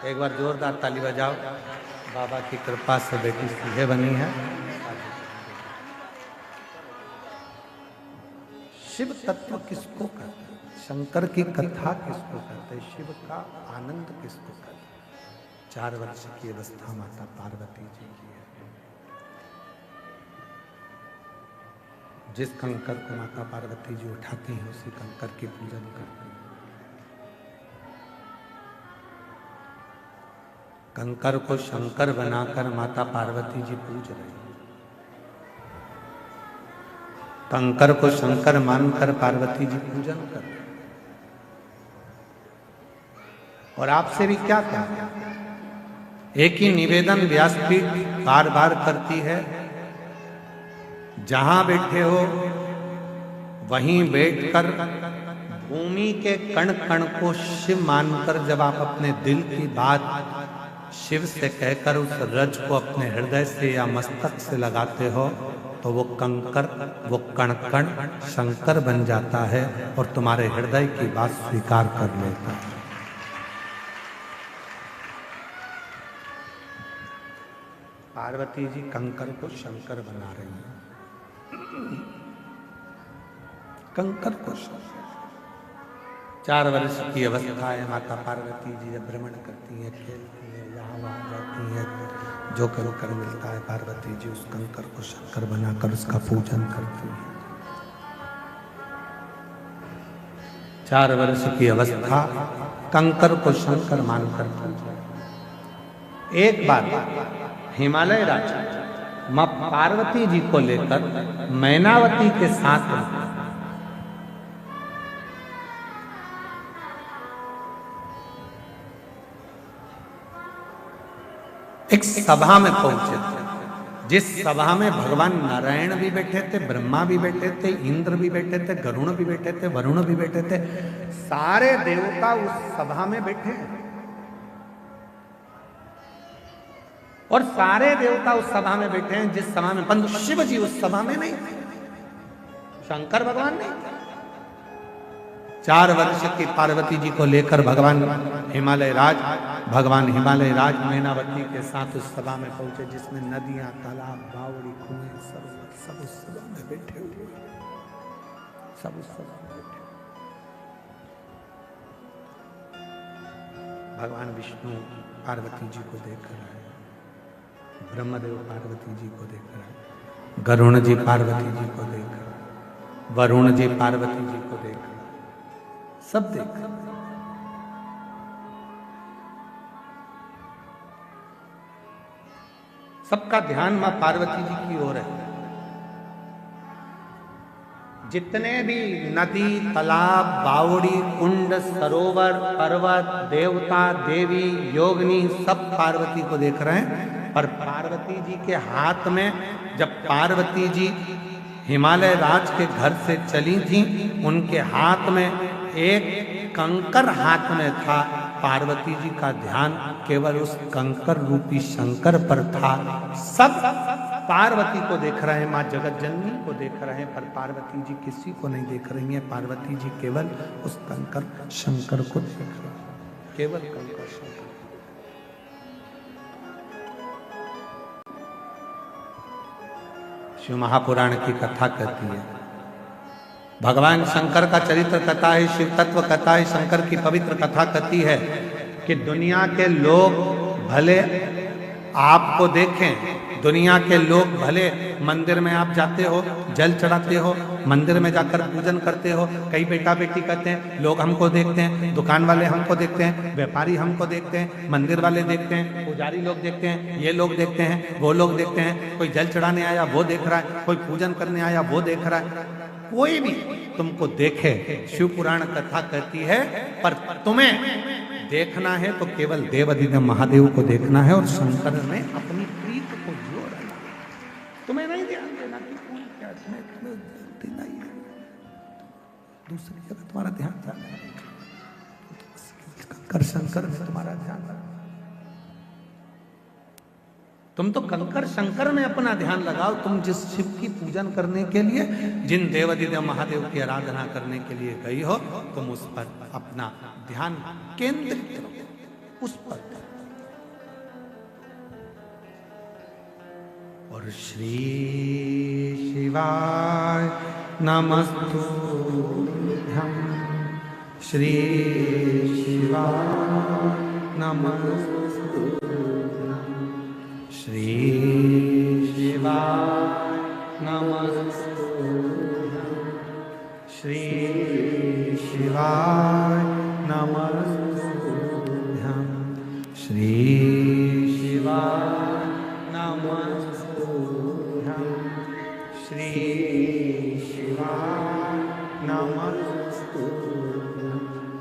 एक बार जोरदार ताली बजाओ। बाबा की कृपा से बेटी सीधे बनी है। शिव तत्व किसको कहते हैं? शंकर की कथा किसको कहते हैं? शिव का आनंद किसको कहते हैं? 4 वर्ष की अवस्था माता पार्वती जी की है। जिस कंकर को माता पार्वती जी उठाती हैं उसी कंकर की पूजन करती हैं। कंकर को शंकर बनाकर माता पार्वती जी पूज रही हैं। कंकर को शंकर मानकर पार्वती जी पूजन कर रहे हैं। और आपसे भी क्या कहना, एक ही निवेदन व्यासपीठ बार बार करती है, जहां बैठे हो वहीं बैठकर भूमि के कण कण को शिव मानकर जब आप अपने दिल की बात शिव से कहकर उस रज को अपने हृदय से या मस्तक से लगाते हो तो वो कंकर, वो कण कण शंकर बन जाता है और तुम्हारे हृदय की बात स्वीकार कर लेता है। पार्वती जी कंकर को शंकर बना रही हैं। कंकर को शंकर। 4 वर्ष की अवस्था है। माता पार्वती जी जब भ्रमण करती हैं, खेलती हैं, यहाँ वहाँ जाती हैं, जो करो कर मिलता है, पार्वती जी उस कंकर को शंकर बनाकर उसका पूजन करती हैं। 4 वर्ष की अवस्था, कंकर को शंकर मानकर पूजा। एक बार हिमालय राजा मां पार्वती जी को लेकर मैनावती के साथ एक सभा में पहुंचे थे, जिस सभा में भगवान नारायण भी बैठे थे, ब्रह्मा भी बैठे थे, इंद्र भी बैठे थे, गरुण भी बैठे थे, वरुण भी बैठे थे। सारे देवता उस सभा में बैठे हैं और सारे देवता उस सभा में बैठे हैं जिस सभा में, परंतु शिव जी उस सभा में नहीं थे, शंकर भगवान नहीं थे। 4 वर्ष की पार्वती जी को लेकर भगवान हिमालय राज मैनावती के साथ उस सभा में पहुंचे जिसमें नदियां, तालाब, बावड़ी, कुएं, सब उस सभा में बैठे हुए, सब उस सभा में बैठे। भगवान विष्णु पार्वती जी को देख रहे हैं, ब्रह्मदेव पार्वती जी को देख रहे हैं, गरुण जी पार्वती जी को देख रहे हैं, वरुण जी पार्वती जी को देख रहे हैं, सब देख रहे हैं। सबका ध्यान मां पार्वती जी की ओर है। जितने भी नदी, तालाब, बावड़ी, कुंड, सरोवर, पर्वत, देवता, देवी, योगिनी सब पार्वती को देख रहे हैं। पर पार्वती जी के हाथ में, जब पार्वती जी हिमालय राज के घर से चली थी, उनके हाथ में एक कंकर हाथ में था। पार्वती जी का ध्यान केवल उस कंकर रूपी शंकर पर था। सब पार्वती को देख रहे हैं, मां जगत जननी को देख रहे हैं, पर पार्वती जी किसी को नहीं देख रही हैं। पार्वती जी केवल उस कंकर शंकर को देख रहे हैं, केवल कंकर शंकर। शिव महापुराण की कथा कहती है, भगवान शंकर का चरित्र कथा है, शिव तत्व कथा है, शंकर की पवित्र कथा कहती है कि दुनिया के लोग भले आपको देखें, दुनिया के लोग भले मंदिर में आप जाते हो, जल चढ़ाते हो, मंदिर में जाकर पूजन करते हो, कई बेटा बेटी कहते हैं, लोग हमको देखते हैं, दुकान वाले हमको देखते हैं, व्यापारी हमको देखते हैं, मंदिर वाले देखते हैं, पुजारी लोग देखते हैं, ये लोग देखते हैं, वो लोग देखते हैं, कोई जल चढ़ाने आया वो देख रहा है, कोई पूजन करने आया वो देख रहा है। कोई भी तुमको देखे, शिव पुराण कथा कहती है, पर तुम्हें देखना है तो केवल देवाधिदेव महादेव को देखना है और शंकर में अपनी प्रीत को जोड़ रखना। तुम्हें नहीं ध्यान देना कि कौन क्या नहीं है, दूसरी जगह तुम्हारा ध्यान जाना है, शंकर में तुम्हारा ध्यान रखना। तुम तो कंकर शंकर में अपना ध्यान लगाओ। तुम जिस शिव की पूजन करने के लिए, जिन देवाधिदेव महादेव की आराधना करने के लिए गई हो, तुम उस पर अपना ध्यान केंद्रित करो, उस पर। और श्री शिवाय नमस्तुभ्यं, श्री शिवाय नमस्तुभ्यं, श्री शिवाय नमस्तुभ्यं, श्री शिवाय नमस्तुभ्यं, श्री शिवाय नमस्तुभ्यं, श्री शिवाय नमस्तुभ्यं।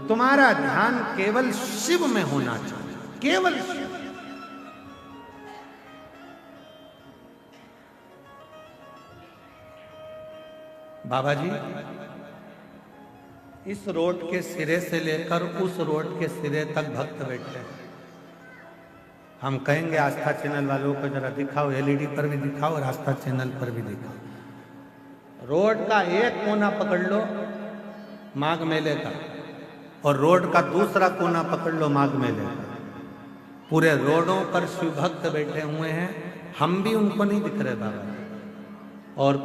तुम्हारा ध्यान केवल शिव में होना चाहिए, केवल शिव। बाबा जी इस रोड के सिरे से लेकर उस रोड के सिरे तक भक्त बैठे हैं। हम कहेंगे आस्था चैनल वालों को जरा दिखाओ, एलईडी पर भी दिखाओ और आस्था चैनल पर भी दिखाओ। रोड का एक कोना पकड़ लो माघ मेले का, और रोड का दूसरा कोना पकड़ लो माघ मेले का। पूरे रोडों पर शिव भक्त बैठे हुए हैं, हम भी उनको नहीं दिख रहे बाबा। और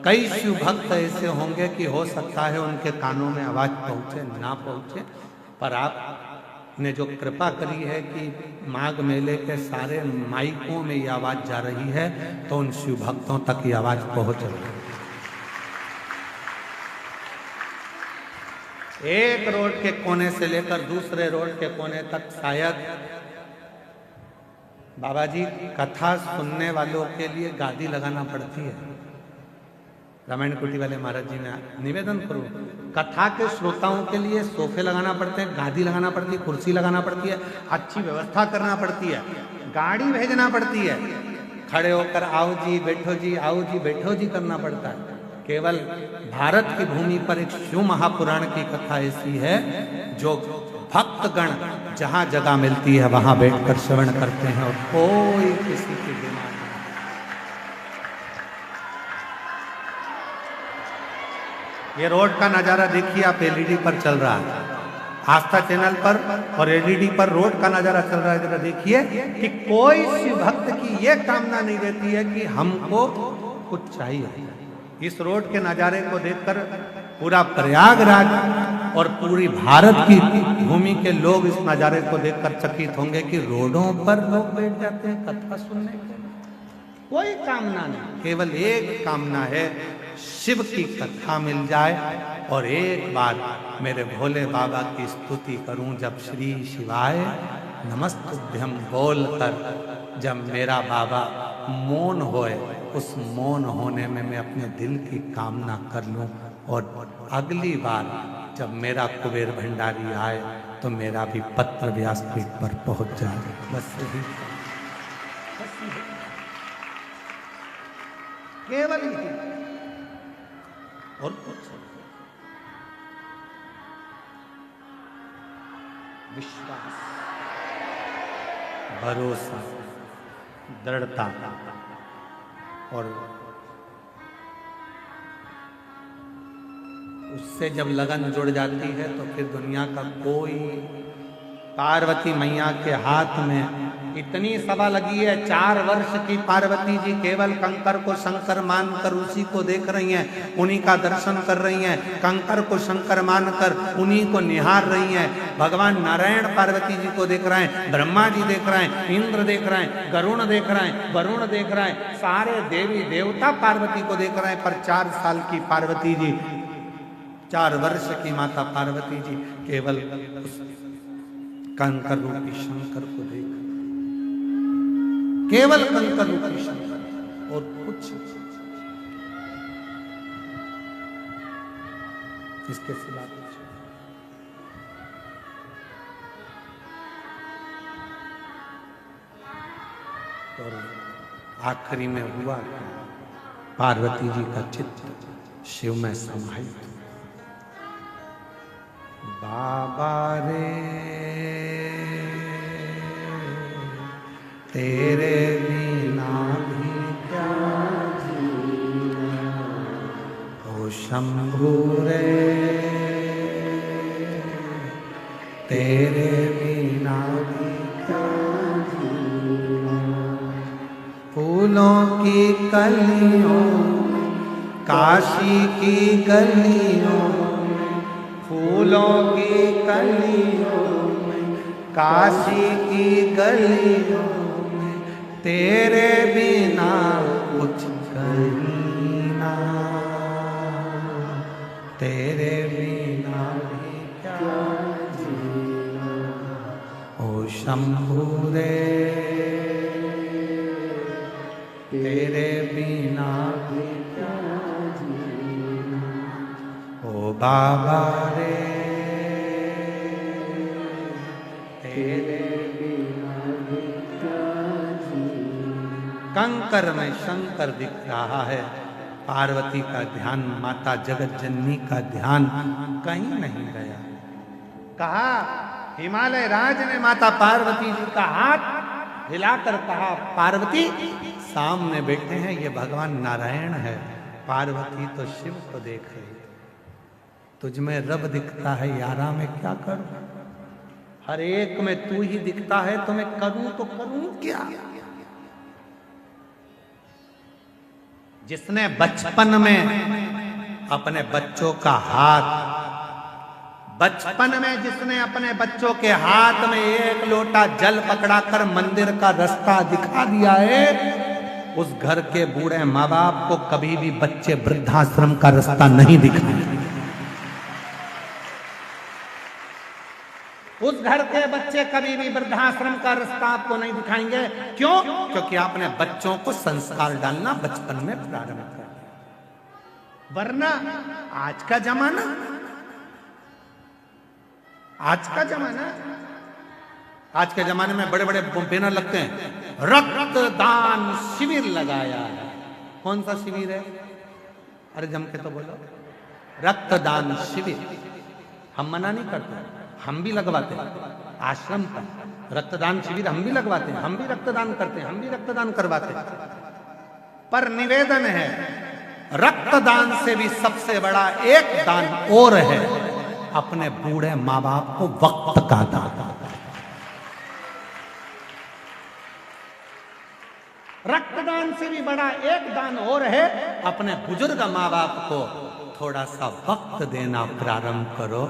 कई शिव भक्त ऐसे होंगे कि हो सकता है उनके कानों में आवाज पहुंचे ना पहुंचे, पर आपने जो कृपा करी है कि माघ मेले के सारे माइकों में ये आवाज जा रही है, तो उन शिव भक्तों तक ये आवाज पहुंच रही है। एक रोड के कोने से लेकर दूसरे रोड के कोने तक शायद बाबा जी कथा सुनने वालों के लिए गादी लगाना पड़ती है। रामायण कुटी वाले महाराज जी ने निवेदन करो, कथा के श्रोताओं के लिए सोफे लगाना पड़ते हैं, गादी लगाना पड़ती है, कुर्सी लगाना पड़ती है, अच्छी व्यवस्था करना पड़ती है, गाड़ी भेजना पड़ती है, खड़े होकर आओ जी बैठो जी, आओ जी बैठो जी करना पड़ता है। केवल भारत की भूमि पर एक शिव महापुराण की कथा ऐसी है जो भक्तगण जहां जगह मिलती है वहां बैठकर श्रवण करते हैं और कोई किसी की डिमांड नहीं। ये रोड का नजारा देखिए आप, एलईडी पर चल रहा है आस्था चैनल पर, और एलईडी पर रोड का नजारा चल रहा है। जरा देखिए कि कोई शिव भक्त की ये कामना नहीं रहती है कि हमको कुछ चाहिए। इस रोड के नजारे को देखकर पूरा प्रयागराज और पूरी भारत की भूमि के लोग इस नजारे को देखकर चकित होंगे कि रोडों पर लोग बैठ जाते हैं कथा सुनने के लिए। कोई कामना नहीं, केवल एक कामना है, शिव की कथा मिल जाए और एक बार मेरे भोले बाबा की स्तुति करूं। जब श्री शिवाय नमस्तुभ्यं बोलकर जब मेरा बाबा मौन होए, उस मौन होने में मैं अपने दिल की कामना कर लूं, और अगली बार जब मेरा कुबेर भंडारी आए तो मेरा भी पत्र व्यासपीठ पर पहुंच जाए। बस यही, केवल यही और कुछ। विश्वास, भरोसा, दृढ़ता, और उससे जब लगन जुड़ जाती है तो फिर दुनिया का कोई, पार्वती मैया के हाथ में इतनी सभा लगी है, 4 वर्ष की पार्वती जी केवल कंकर को शंकर मानकर उसी को देख रही हैं, उन्हीं का दर्शन कर रही हैं, कंकर को शंकर मानकर उन्हीं को निहार रही हैं। भगवान नारायण पार्वती जी को देख रहे हैं, ब्रह्मा जी देख रहे हैं, इंद्र देख रहे हैं, गरुण देख रहे हैं, वरुण देख रहे हैं, सारे देवी देवता पार्वती को देख रहे हैं। पर 4 साल की पार्वती जी, 4 वर्ष की माता पार्वती जी केवल उस कंकर रूपी शंकर को देख, केवल कंकर रूपी शंकर और कुछ इसके सिवा कुछ। और आखिरी में हुआ पार्वती जी का चित्त शिव में समाहित। बाबा रे तेरे शंभू रे तेरे बिना भी क्या जीना। फूलों की कलियों काशी की गलियों, फूलों की कलियों काशी की गलियों में तेरे बिना कुछ कहीं ना, तेरे बिना भी क्या जीना। ओ शंभू रे तेरे बिना भी क्या जीना। ओ बाबा रे तेरे बिना भी क्या जीना। कंकर में शंकर दिख रहा है, पार्वती का ध्यान, माता जगत जननी का ध्यान कहीं नहीं गया। कहा हिमालय राज ने माता पार्वती जी का हाथ हिलाकर कहा, पार्वती सामने बैठे हैं ये भगवान नारायण है। पार्वती तो शिव को देख रही, तुझ में रब दिखता है यारा, मैं क्या करूं? हर एक में तू ही दिखता है, तो मैं करूं तो करूं क्या? जिसने बचपन में अपने बच्चों का हाथ, बचपन में जिसने अपने बच्चों के हाथ में एक लोटा जल पकड़ाकर मंदिर का रास्ता दिखा दिया है, उस घर के बूढ़े माँ बाप को कभी भी बच्चे वृद्धाश्रम का रास्ता नहीं दिखाएंगे। उस घर के बच्चे कभी भी वृद्धाश्रम का रास्ता आपको नहीं दिखाएंगे। क्यों? क्योंकि आपने बच्चों को संस्कार डालना बचपन में प्रारंभ कर दिया। वरना आज का जमाना, आज के जमाने में बड़े बड़े बैनर लगते हैं, रक्तदान शिविर लगाया है। कौन सा शिविर है? अरे जम के तो बोलो, रक्तदान शिविर। हम मना नहीं करते, हम भी लगवाते हैं। आश्रम का रक्तदान शिविर हम भी लगवाते हैं, हम भी रक्तदान करते हैं, हम भी रक्तदान करवाते हैं। पर निवेदन है, रक्तदान से भी सबसे बड़ा एक दान और है, अपने बूढ़े माँ बाप को वक्त का दान। रक्तदान से भी बड़ा एक दान और है, अपने बुजुर्ग माँ बाप को थोड़ा सा वक्त देना प्रारंभ करो,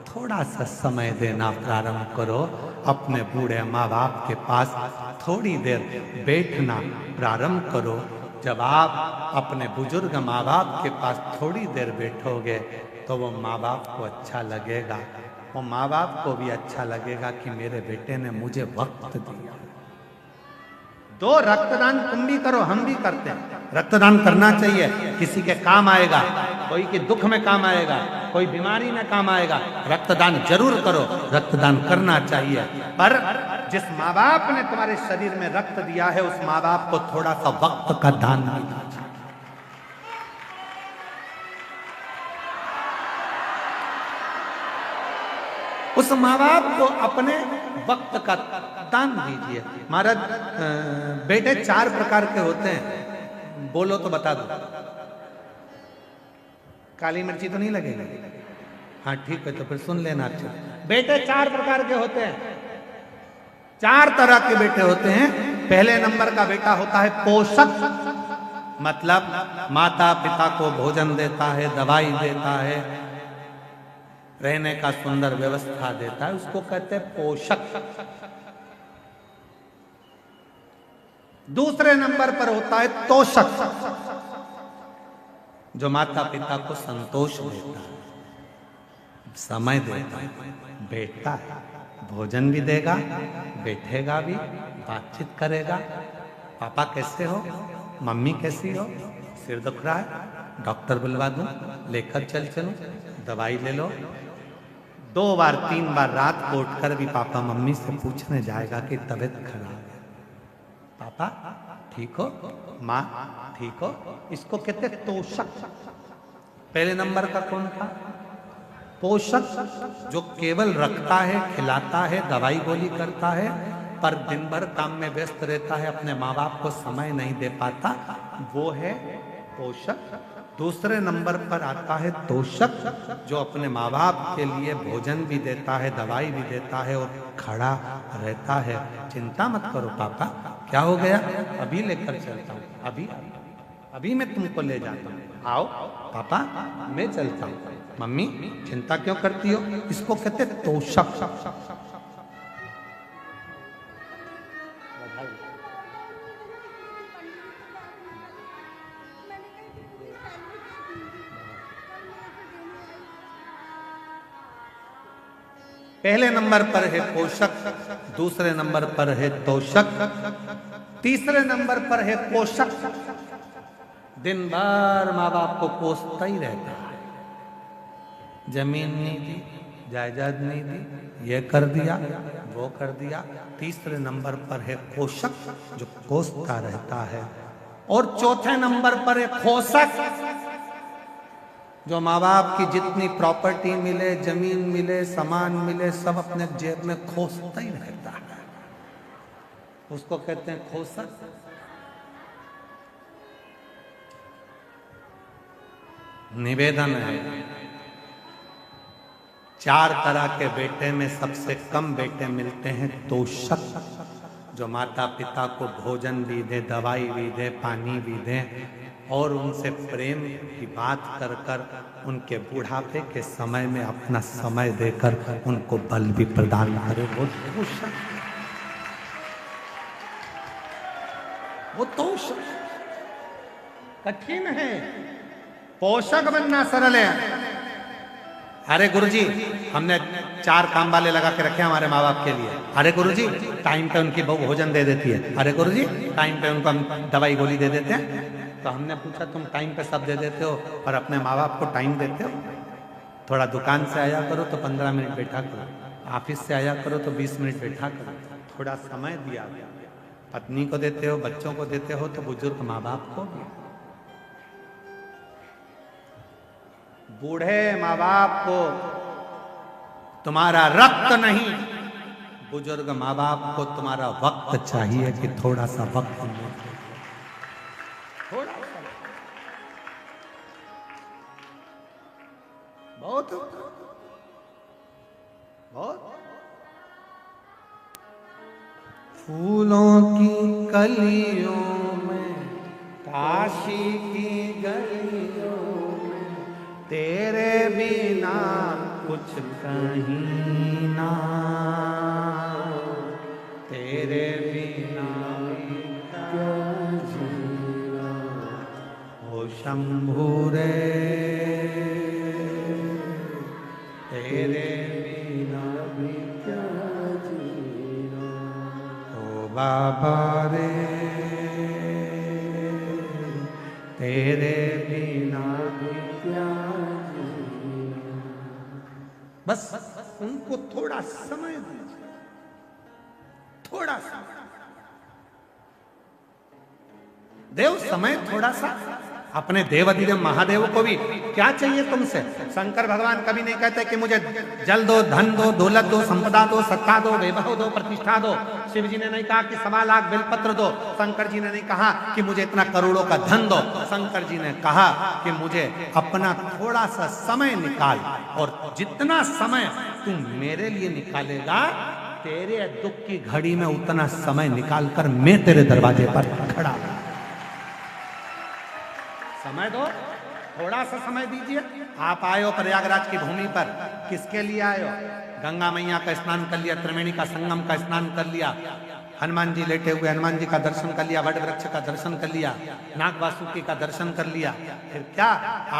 थोड़ा सा समय देना प्रारंभ करो। अपने बूढ़े माँ बाप के पास थोड़ी देर बैठना प्रारंभ करो। जब आप अपने बुजुर्ग माँ बाप के पास थोड़ी देर बैठोगे तो वो माँ बाप को अच्छा लगेगा, वो माँ बाप को भी अच्छा लगेगा कि मेरे बेटे ने मुझे वक्त दिया। दो रक्तदान तुम भी करो, हम भी करते हैं। रक्तदान करना चाहिए, किसी के काम आएगा, कोई के दुख में काम आएगा, कोई बीमारी में काम आएगा। रक्तदान जरूर करो, रक्तदान करना चाहिए। पर जिस माँ बाप ने तुम्हारे शरीर में रक्त दिया है, उस माँ बाप को थोड़ा सा वक्त का दान देना चाहिए। उस माँ बाप को अपने वक्त का दान दीजिए। महाराज बेटे 4 प्रकार के होते हैं, बोलो तो बता दो। काली मिर्ची तो नहीं लगेगी? हाँ ठीक है, तो फिर सुन लेना। अच्छा, बेटे 4 प्रकार के होते हैं, 4 तरह के बेटे होते हैं। पहले नंबर का बेटा होता है पोषक, मतलब माता पिता को भोजन देता है, दवाई देता है, रहने का सुंदर व्यवस्था देता है, उसको कहते हैं पोषक। दूसरे नंबर पर होता है तोषक, जो माता पिता को संतोष देता है, समय देता है, बैठता है, भोजन भी देगा, बैठेगा भी, बातचीत करेगा। पापा कैसे हो, मम्मी कैसी हो, सिर दुख रहा है, डॉक्टर बुलवा दूं, लेकर चलूं, दवाई ले लो। 2 बार 3 बार रात को उठकर भी पापा मम्मी से पूछने जाएगा कि तबीयत खराब है, पापा ठीक हो, माँ ठीक हो। इसको कहते तोषक। पहले नंबर का कौन था? पोषक, जो केवल रखता है, खिलाता है, दवाई गोली करता है, पर दिन भर काम में व्यस्त रहता है, अपने माँ बाप को समय नहीं दे पाता, वो है पोषक। दूसरे नंबर पर आता है तोषक, जो अपने माँ बाप के लिए भोजन भी देता है, दवाई भी देता है और खड़ा रहता है। चिंता मत करो पापा, क्या हो गया, अभी लेकर चलता हूँ, अभी मैं तुमको ले जाता हूँ, आओ पापा मैं चलता हूँ। मम्मी चिंता क्यों करती हो, इसको कहते तोषक। पहले नंबर पर है पोषक, दूसरे नंबर पर है तोषक, तीसरे नंबर पर है पोषक। दिन भर माँ बाप को कोसता ही रहता है, जमीन नहीं दी, जायदाद नहीं दी, ये कर दिया वो कर दिया। तीसरे नंबर पर है पोषक, जो कोसता रहता है। और चौथे नंबर पर है खोसक, जो माँ बाप की जितनी प्रॉपर्टी मिले, जमीन मिले, सामान मिले, सब अपने जेब में खोसता ही रहता है, उसको कहते हैं खोसक। निवेदन है, 4 तरह के बेटे में सबसे कम बेटे मिलते हैं तोषक, जो माता पिता को भोजन भी दे, दवाई भी दे, पानी भी दे और उनसे प्रेम की बात कर कर उनके बुढ़ापे के समय में अपना समय देकर उनको बल भी प्रदान करे। वो तोषक कठिन है, पोषक बनना सरल है। अरे गुरुजी, हमने 4 काम वाले लगा के रखे हमारे माँ बाप के लिए। अरे गुरुजी, टाइम पे उनकी बहू भोजन दे देती है। अरे गुरुजी, टाइम पे उनको हम दवाई गोली दे देते हैं। तो हमने पूछा तुम टाइम पे सब दे देते हो और अपने माँ बाप को टाइम देते हो? थोड़ा दुकान से आया करो तो 15 मिनट बैठा करो, ऑफिस से आया करो तो 20 मिनट बैठा करो, थोड़ा समय दिया। पत्नी को देते हो, बच्चों को देते हो, तो बुजुर्ग माँ बाप को भी। बूढ़े माँ बाप को तुम्हारा रक्त नहीं, बुजुर्ग माँ बाप को तुम्हारा वक्त चाहिए कि थोड़ा सा वक्त दो, थोड़ा सा, बहुत बहुत। फूलों की कलियों में, काशी की गलियों में, तेरे बिना कुछ कहीं ना, तेरे बिना क्या जीना, ओ शंभू रे, तेरे बिना भी क्या जीना, ओ बाबा रे, तेरे बिना भी क्या जीना। बस उनको थोड़ा समय दीजिए, थोड़ा सा देव समय, थोड़ा सा। अपने देवाधिदेव महादेव को भी क्या चाहिए तुमसे? शंकर भगवान कभी नहीं कहते कि मुझे जल दो, धन दो, दौलत दो, संपदा दो, सत्ता दो, वैभव दो, प्रतिष्ठा दो। शिव जी ने नहीं कहा कि 1.25 लाख बेलपत्र दो। शंकर जी ने नहीं कहा कि मुझे इतना करोड़ों का धन दो। शंकर जी ने कहा कि मुझे अपना थोड़ा सा समय निकाल, और जितना समय तुम मेरे लिए निकालेगा, तेरे दुख की घड़ी में उतना समय निकाल कर मैं तेरे दरवाजे पर खड़ा हूं। समय दो, थोड़ा सा समय दीजिए। आप आए हो प्रयागराज की भूमि पर, किसके लिए आए हो? गंगा मैया का स्नान कर लिया, त्रिवेणी का संगम का स्नान कर लिया, हनुमान जी लेटे हुए हनुमान जी का दर्शन कर लिया, वट वृक्ष का दर्शन कर लिया, नाग वासुकी का दर्शन कर लिया। फिर क्या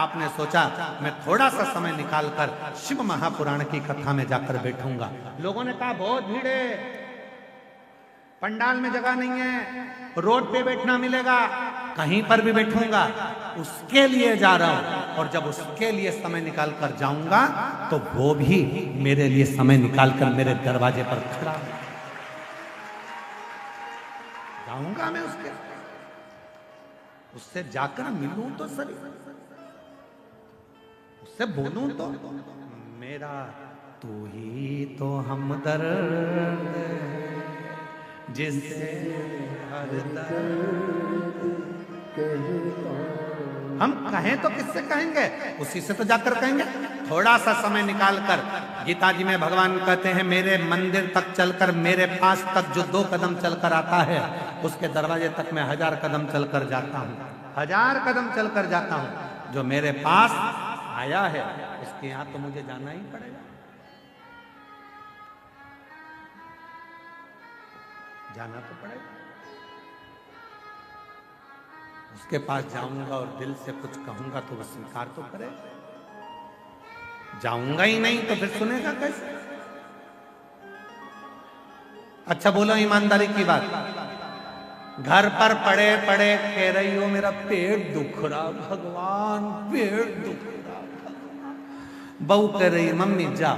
आपने सोचा मैं थोड़ा सा समय निकालकर शिव महापुराण की कथा में जाकर बैठूंगा? लोगों ने कहा बहुत भीड़ है, पंडाल में जगह नहीं है, रोड पे बैठना मिलेगा, कहीं पर भी बैठूंगा। उसके लिए जा रहा हूं, और जब उसके लिए समय निकाल कर जाऊंगा तो वो भी मेरे लिए समय निकाल कर मेरे दरवाजे पर खड़ा जाऊंगा। मैं उससे जाकर मिलूं तो सही, उससे बोलूं तो। मेरा तू ही तो हमदर्द जिससे हर दर्द कहता हम कहें तो किससे कहेंगे, उसी से तो जाकर कहेंगे। थोड़ा सा समय निकालकर, गीता जी में भगवान कहते हैं मेरे मंदिर तक चलकर, मेरे पास तक जो 2 कदम चलकर आता है उसके दरवाजे तक मैं 1000 कदम चलकर जाता हूँ, 1000 कदम चलकर जाता हूँ। जो मेरे पास आया है उसके यहाँ तो मुझे जाना ही पड़ेगा, जाना तो पड़ेगा। उसके पास जाऊंगा और दिल से कुछ कहूंगा तो वो स्वीकार तो करे, जाऊंगा ही नहीं तो फिर सुनेगा कैसे। अच्छा बोलो ईमानदारी की बात, घर पर पड़े पड़े कह रही हो मेरा पेट दुख रहा भगवान, पेट दुख रहा भगवान। बहू कह रही मम्मी जा,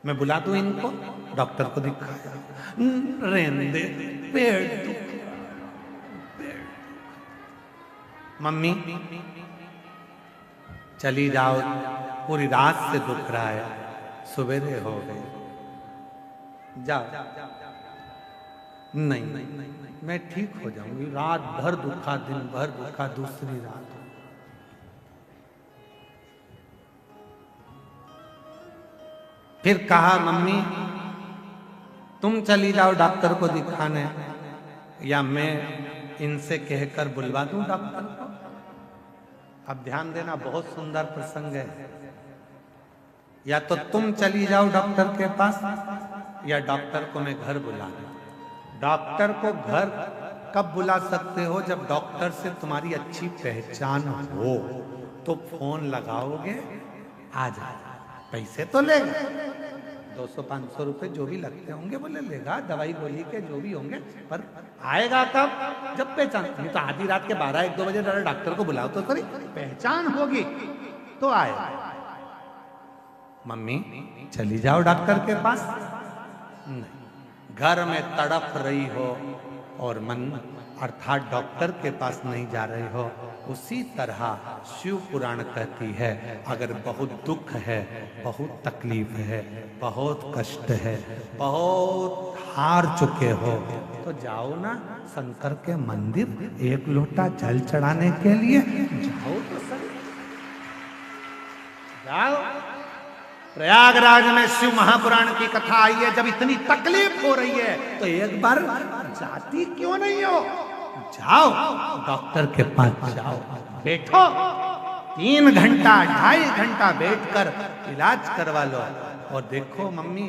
मैं बुला दूं इनको, डॉक्टर को दिखाया, रहने दे पेट दुख। मम्मी चली जाओ, पूरी रात से दुख रहा है, सवेरे हो गए, जाओ। नहीं मैं ठीक हो जाऊंगी, रात भर दुखा, दिन भर दुखा, दूसरी रात। फिर कहा मम्मी तुम चली जाओ डॉक्टर को दिखाने, या मैं इनसे कहकर बुलवा दूं डॉक्टर को। अब ध्यान देना, बहुत सुंदर प्रसंग है। या तो तुम चली जाओ डॉक्टर के पास, या डॉक्टर को मैं घर बुला दूं। डॉक्टर को घर कब बुला सकते हो, जब डॉक्टर से तुम्हारी अच्छी पहचान हो तो फोन लगाओगे, आ जाए, पैसे तो लेगा, 200-500 रुपए जो भी लगते होंगे वो ले लेगा, दवाई गोली के जो भी होंगे, पर आएगा कब, जब पहचान। नहीं तो आधी रात के 12-1-2 बजे डॉक्टर को बुलाओ तो सॉरी, पहचान होगी तो आएगा। मम्मी चली जाओ डॉक्टर के पास, नहीं, घर में तड़प रही हो और मन अर्थात डॉक्टर के पास नहीं जा रही हो। उसी तरह शिव पुराण कहती है अगर बहुत दुख है, बहुत तकलीफ है, बहुत कष्ट है, बहुत हार चुके हो तो जाओ ना शंकर के मंदिर, 1 लोटा जल चढ़ाने के लिए जाओ तो सही, जाओ। प्रयागराज में शिव महापुराण की कथा आई है, जब इतनी तकलीफ हो रही है तो एक बार जाती क्यों नहीं हो, जाओ डॉक्टर के पास जाओ, बैठो 3 घंटा 2.5 घंटा बैठकर इलाज करवा लो। और देखो मम्मी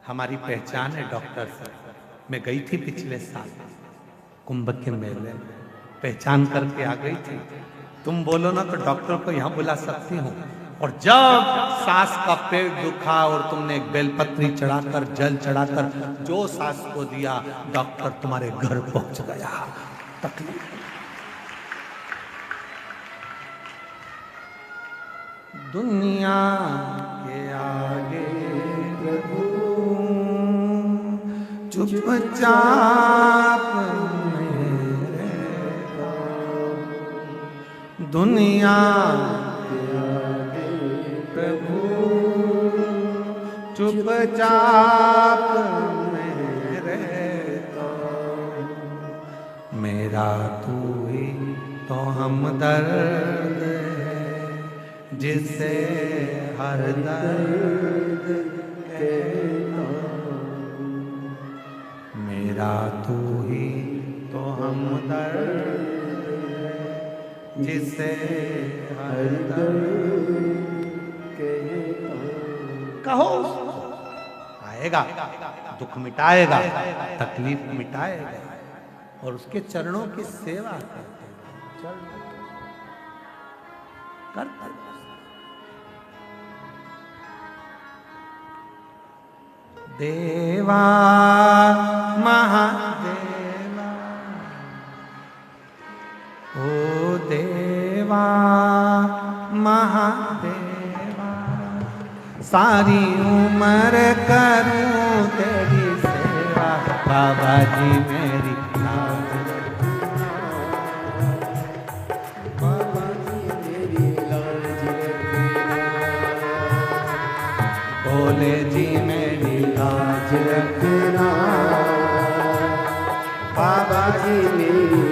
हमारी पहचान है डॉक्टर से, मैं गई थी पिछले साल कुंभ के मेले में, पहचान करके आ गई थी। तुम बोलो ना तो डॉक्टर को यहाँ बुला सकती हूँ। और जब सास का पेट दुखा और तुमने एक बेलपत्री चढ़ाकर जल चढ़ाकर जो सास को दिया, डॉक्टर तुम्हारे घर पहुंच गया। तकलीफ दुनिया के आगे प्रभु चुपचाप मेरे, दुनिया चुपचाप मेरे तो, मेरा तू ही तो हमदर्द है जिसे हर दर्द कहता, मेरा तू ही तो हमदर्द है जिसे हर दर्द कहता। कहो आएगा, दुख मिटाएगा, तकलीफ मिटाएगा, और उसके चरणों की सेवा करते करते। देवा महादेवा ओ देवा महादेवा, सारी उम्र करूं तेरी सेवा, बाबा जी मेरी लाज, बाबा जी मेरी लाज रखना, भोले जी मेरी लाज रखना, बाबा जी मेरी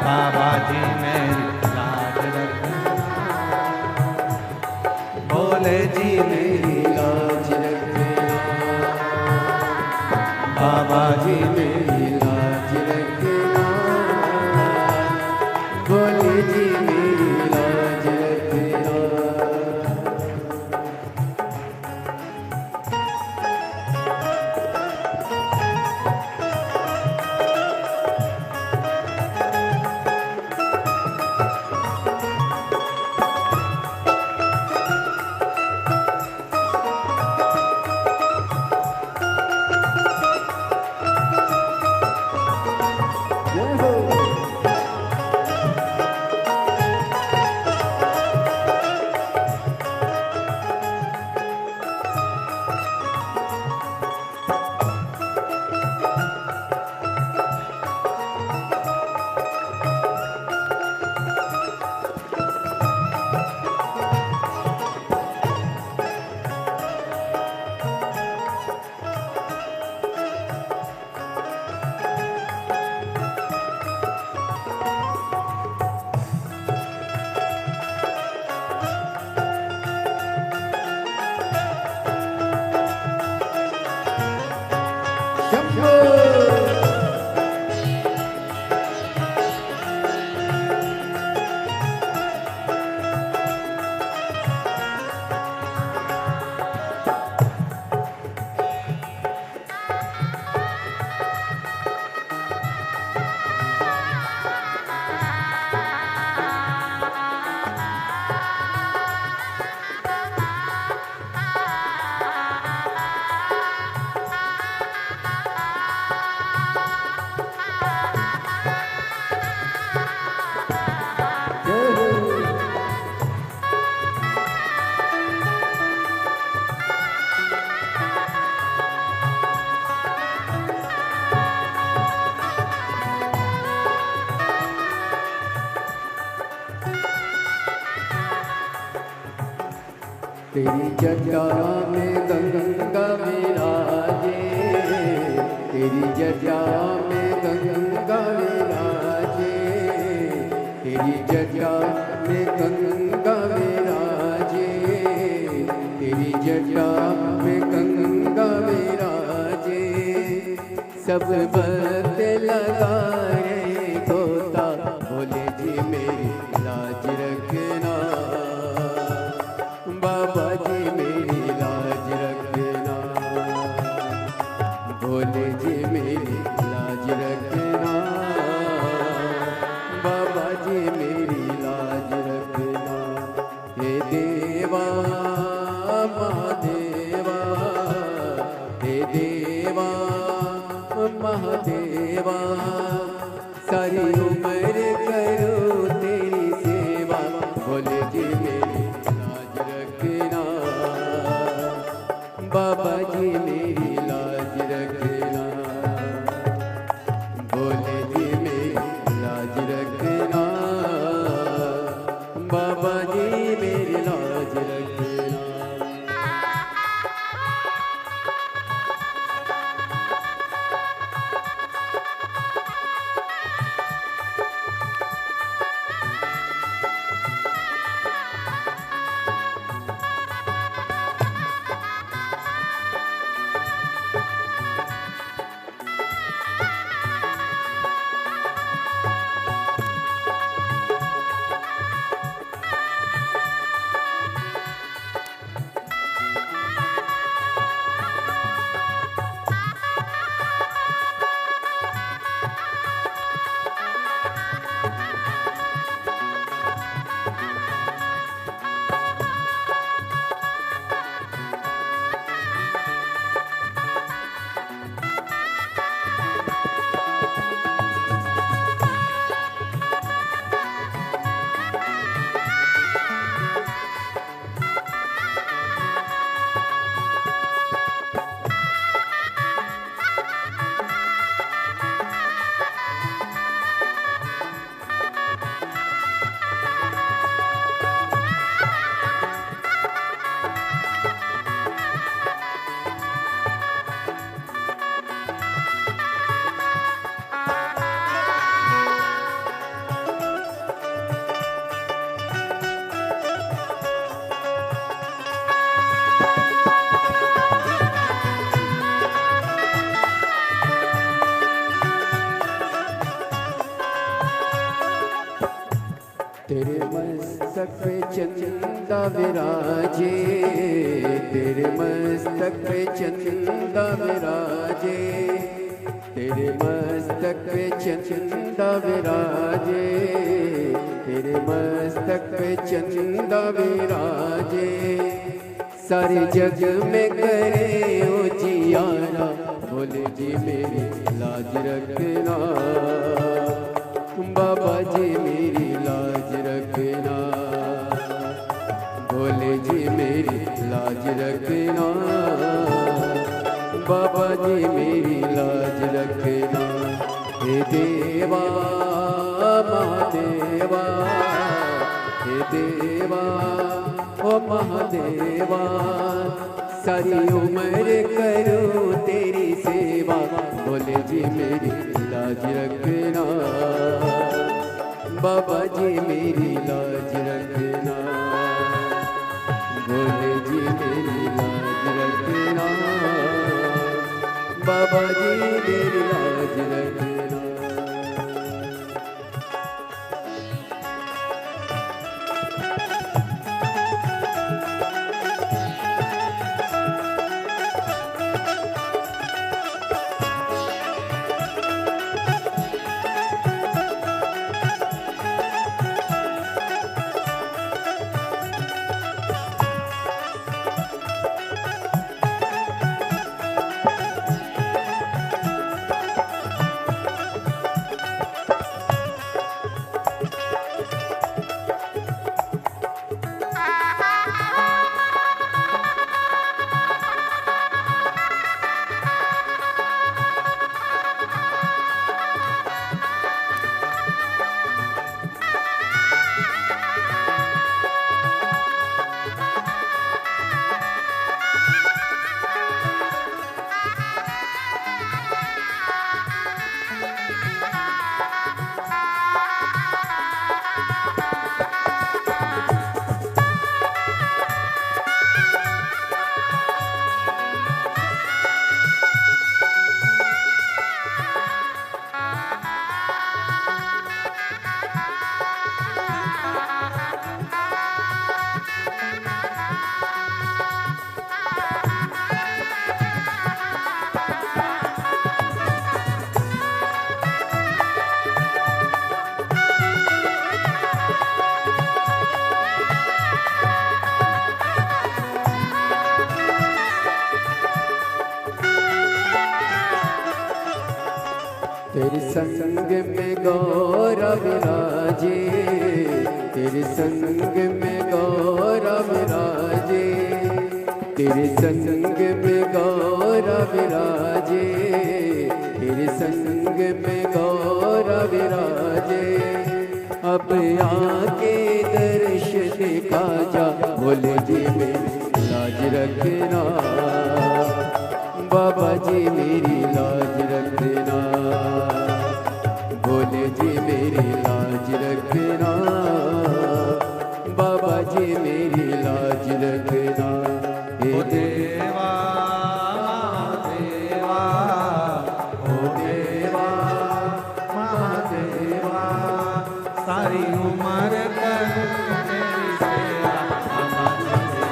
बाबा जी मेरी लाज रखना, भोले जी मेरी लाज रखना, बाबा जी मेरी लाज रखना, भोले जी मेरी लाज रखना। तेरी जटा में गंगा विराजे, तेरी जटा में गंगा विराजे, तेरी जटा में गंगा विराजे, तेरी जटा में गंगा विराजे। सब बत लगा रे गोता, भोले जी मेरी लाज रखना, बाबा जी मेरी लाज रखना, भोले जी मेरी लाज रखना, बाबा जी मेरी लाज रखना। हे देवा महादेवा, हे देवा महादेवा, सारी उम्र करो तेरी सेवा, भोले जी मेरी लाज रखना, बाबा जी मेरी लाज रखना, भोले जी मेरी लाज रखना, बाबा जी मेरी लाज रखना। चंदा विराजे, तेरे मस्तक पे चंदा विराजे, तेरे मस्तक पे चंदा विराजे, तेरे मस्तक पे चंदा विराजे। सारे जग में करे उजियारा, बोले जी मेरी लाज रखना, बाबा जी मेरी लाज रखना, बोले जी मेरी लाज रखना, बाबा जी मेरी लाज रखना। हे देवा महादेवा, हे देवा ओ महादेवा, सारी उम्र करूं तेरी सेवा, बोले जी मेरी लाज रखना, बाबा जी मेरी लाज रखना, बोले जी मेरी लाज रखना, बाबा जी मेरी लाज रखना। तेरे संग में गौरव विराजे, तेरे संग में गौरव विराजे, तेरे संग में गौरव विराजे, तेरे संग में गौरव विराजे। अब आके दर्श दिखा जा, बोले जी मेरी लाज रखना, बाबा जी मेरी लाज रखना, बोले जी मेरी लाज रखना, बाबा जी मेरी लाज रखना। हे देवा महादेवा, ओ देवा महादेवा, सारी उम्र करूं तेरी सेवा, बाबा जी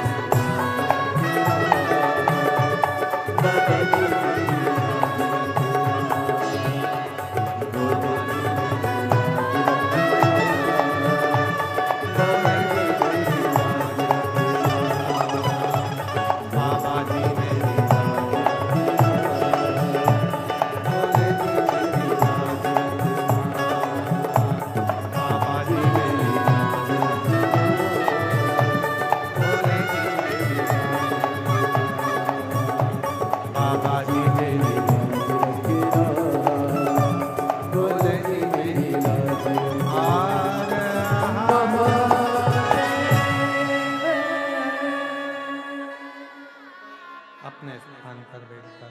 अपने स्थान पर बैठकर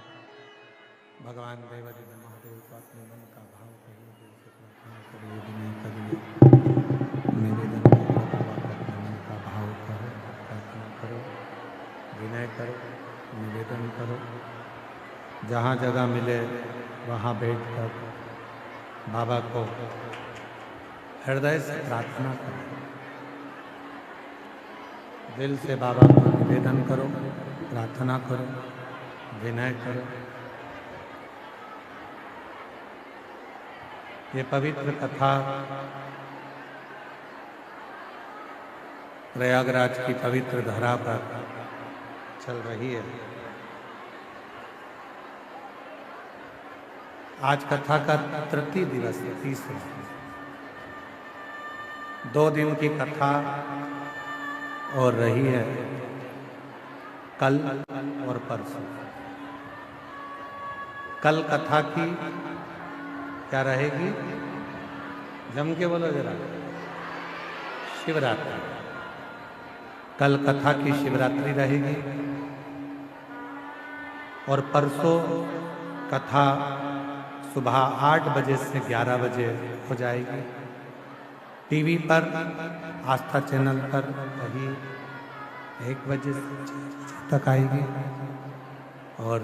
भगवान देवादिदेव महादेव को अपने मन का भाव कहिए, दिल से प्रार्थना करिए, विनय करिए, निवेदन करिए, बाबा को अपने मन का भाव करो, प्रार्थना करो, विनय करो, निवेदन करो। जहाँ जगह मिले वहाँ बैठकर बाबा को हृदय से प्रार्थना करो। दिल से बाबा को निवेदन करो, प्रार्थना करो, विनय करो। ये पवित्र कथा प्रयागराज की पवित्र धरा पर चल रही है। आज कथा का तृतीय दिवस है, तीसरा। 2 दिन की कथा और रही है, कल और परसों। कल कथा की क्या रहेगी? जम के बोलो जरा। शिवरात्रि। कल कथा की शिवरात्रि रहेगी और परसों कथा सुबह 8 बजे से 11 बजे हो जाएगी। टीवी पर आस्था चैनल पर वही 1 बजे तक आएगी। और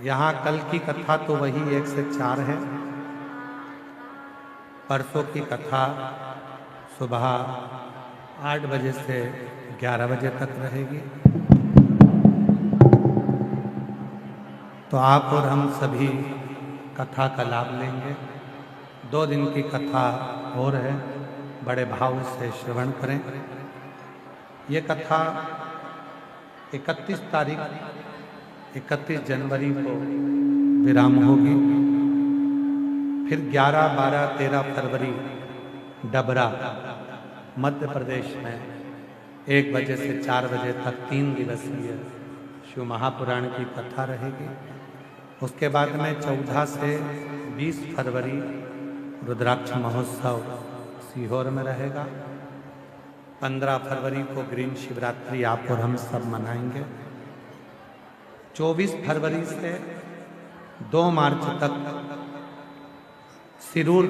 यहाँ कल की कथा तो वही 1 से 4 है। परसों की कथा सुबह 8 बजे से 11 बजे तक रहेगी। तो आप और हम सभी कथा का लाभ लेंगे। 2 दिन की कथा और है, बड़े भाव से श्रवण करें। ये कथा 31 जनवरी को विराम होगी। फिर 11, 12, 13 फरवरी डबरा मध्य प्रदेश में 1 बजे से 4 बजे तक 3 दिवसीय शिव महापुराण की कथा रहेगी। उसके बाद में 14 से 20 फरवरी रुद्राक्ष महोत्सव सीहोर में रहेगा। 15 फरवरी को ग्रीन शिवरात्रि आप और हम सब मनाएंगे। 24 फरवरी से 2 मार्च तक सिरूर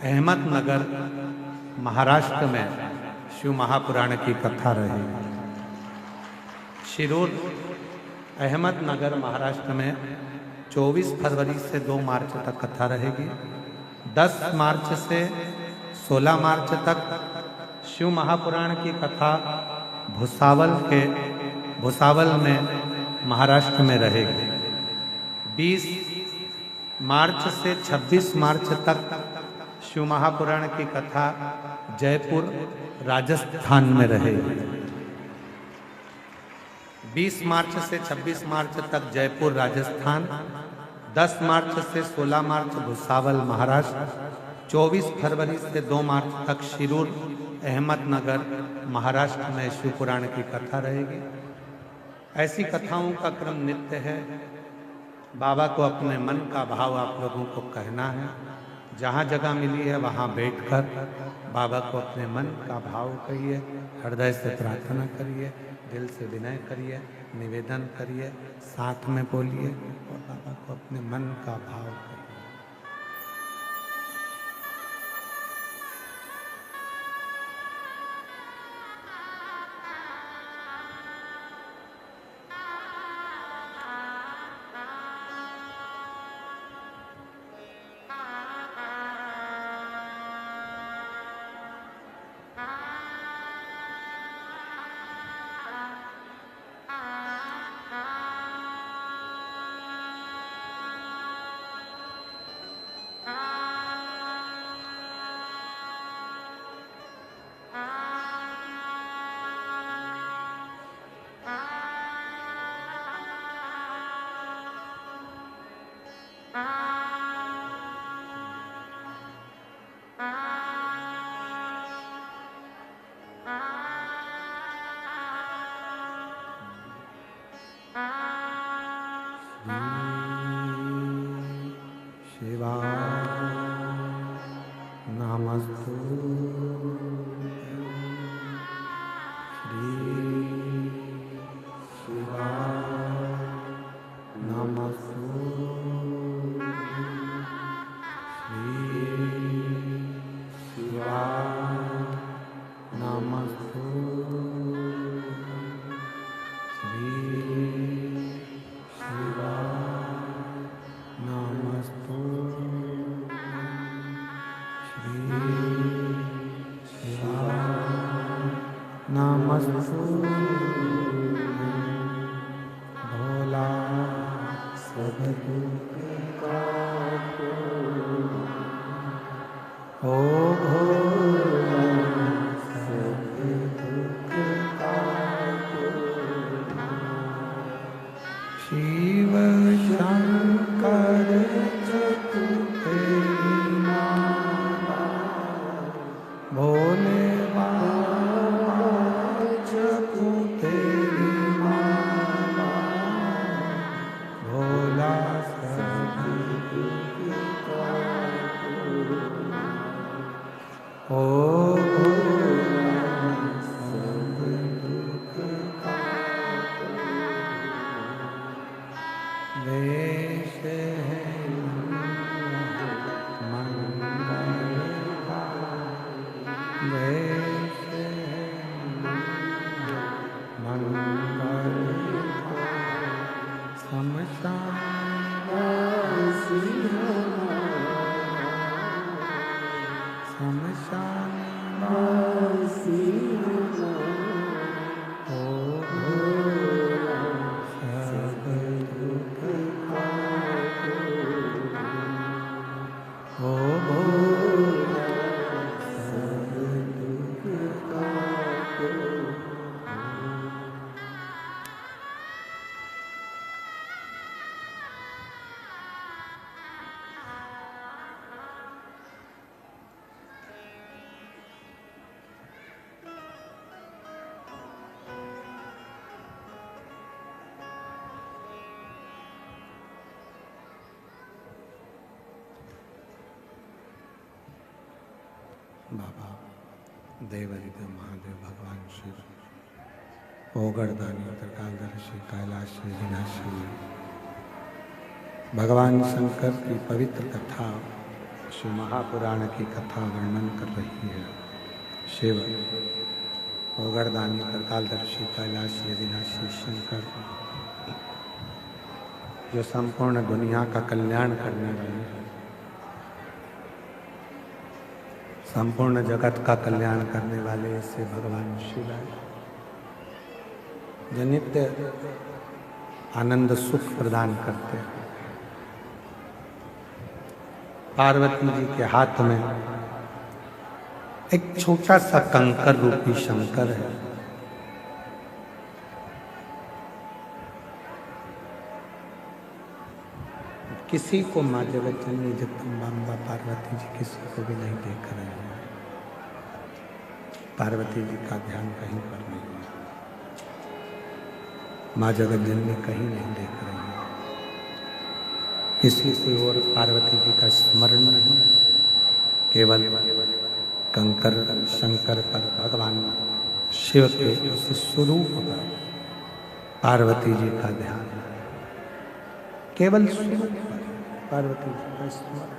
अहमदनगर महाराष्ट्र में शिव महापुराण की कथा रहेगी। शिरूर अहमदनगर महाराष्ट्र में 24 फरवरी से 2 मार्च तक कथा रहेगी। 10 मार्च से 16 मार्च तक शिव महापुराण की कथा भुसावल में महाराष्ट्र में रहेगी। 20 मार्च से 26 मार्च तक शिव महापुराण की कथा जयपुर राजस्थान में रहेगी। 20 मार्च से 26 मार्च तक जयपुर राजस्थान, 10 मार्च से 16 मार्च भुसावल महाराष्ट्र, 24 फरवरी से 2 मार्च तक शिरूर अहमदनगर महाराष्ट्र में शिव पुराण की कथा रहेगी। ऐसी कथाओं का क्रम नित्य है। बाबा को अपने मन का भाव आप लोगों को कहना है। जहाँ जगह मिली है वहाँ बैठकर बाबा को अपने मन का भाव कहिए, हृदय से प्रार्थना करिए, दिल से विनय करिए, निवेदन करिए, साथ में बोलिए और बाबा को अपने मन का भाव कहिए। नमस्तुभ्यं भोला सब दुख काटो ओ भोला सब दुख काटो शिव शंकर चतुर्वेदी माला भोले बाबा चतुर्वेदी माला भोला सब दुख काटो ओ भोला सब दुख काटो वेश है मंगल का वेश है मंगल का शमशान शमशान ओ भोला सब दुख ओ भोला सब दुख काटो बाबा देवादिदेव महादेव भगवान शिव ओगरदानी त्रिकालदर्शी कैलाशी विनाशी भगवान शंकर की पवित्र कथा शिव महापुराण की कथा वर्णन कर रही है। शिव ओगरदानी त्रिकालदर्शी कैलाशी विनाशी शंकर जो संपूर्ण दुनिया का कल्याण करने वाले हैं, संपूर्ण जगत का कल्याण करने वाले ऐसे भगवान शिव हैं जो नित्य आनंद सुख प्रदान करते हैं। पार्वती जी के हाथ में एक छोटा सा कंकर रूपी शंकर है। किसी को माँ जगत जननी जगदम्बा पार्वती जी किसी को भी नहीं देख रहे हैं। पार्वती जी का ध्यान कहीं पर नहीं है। माँ जगत जननी कहीं नहीं देख रही है। किसी की ओर पार्वती जी का स्मरण नहीं, केवल कंकर शंकर पर भगवान शिव के उस स्वरूप पर पार्वती जी का ध्यान है। केवल स्वरूप पर पार्वती जी का स्मरण।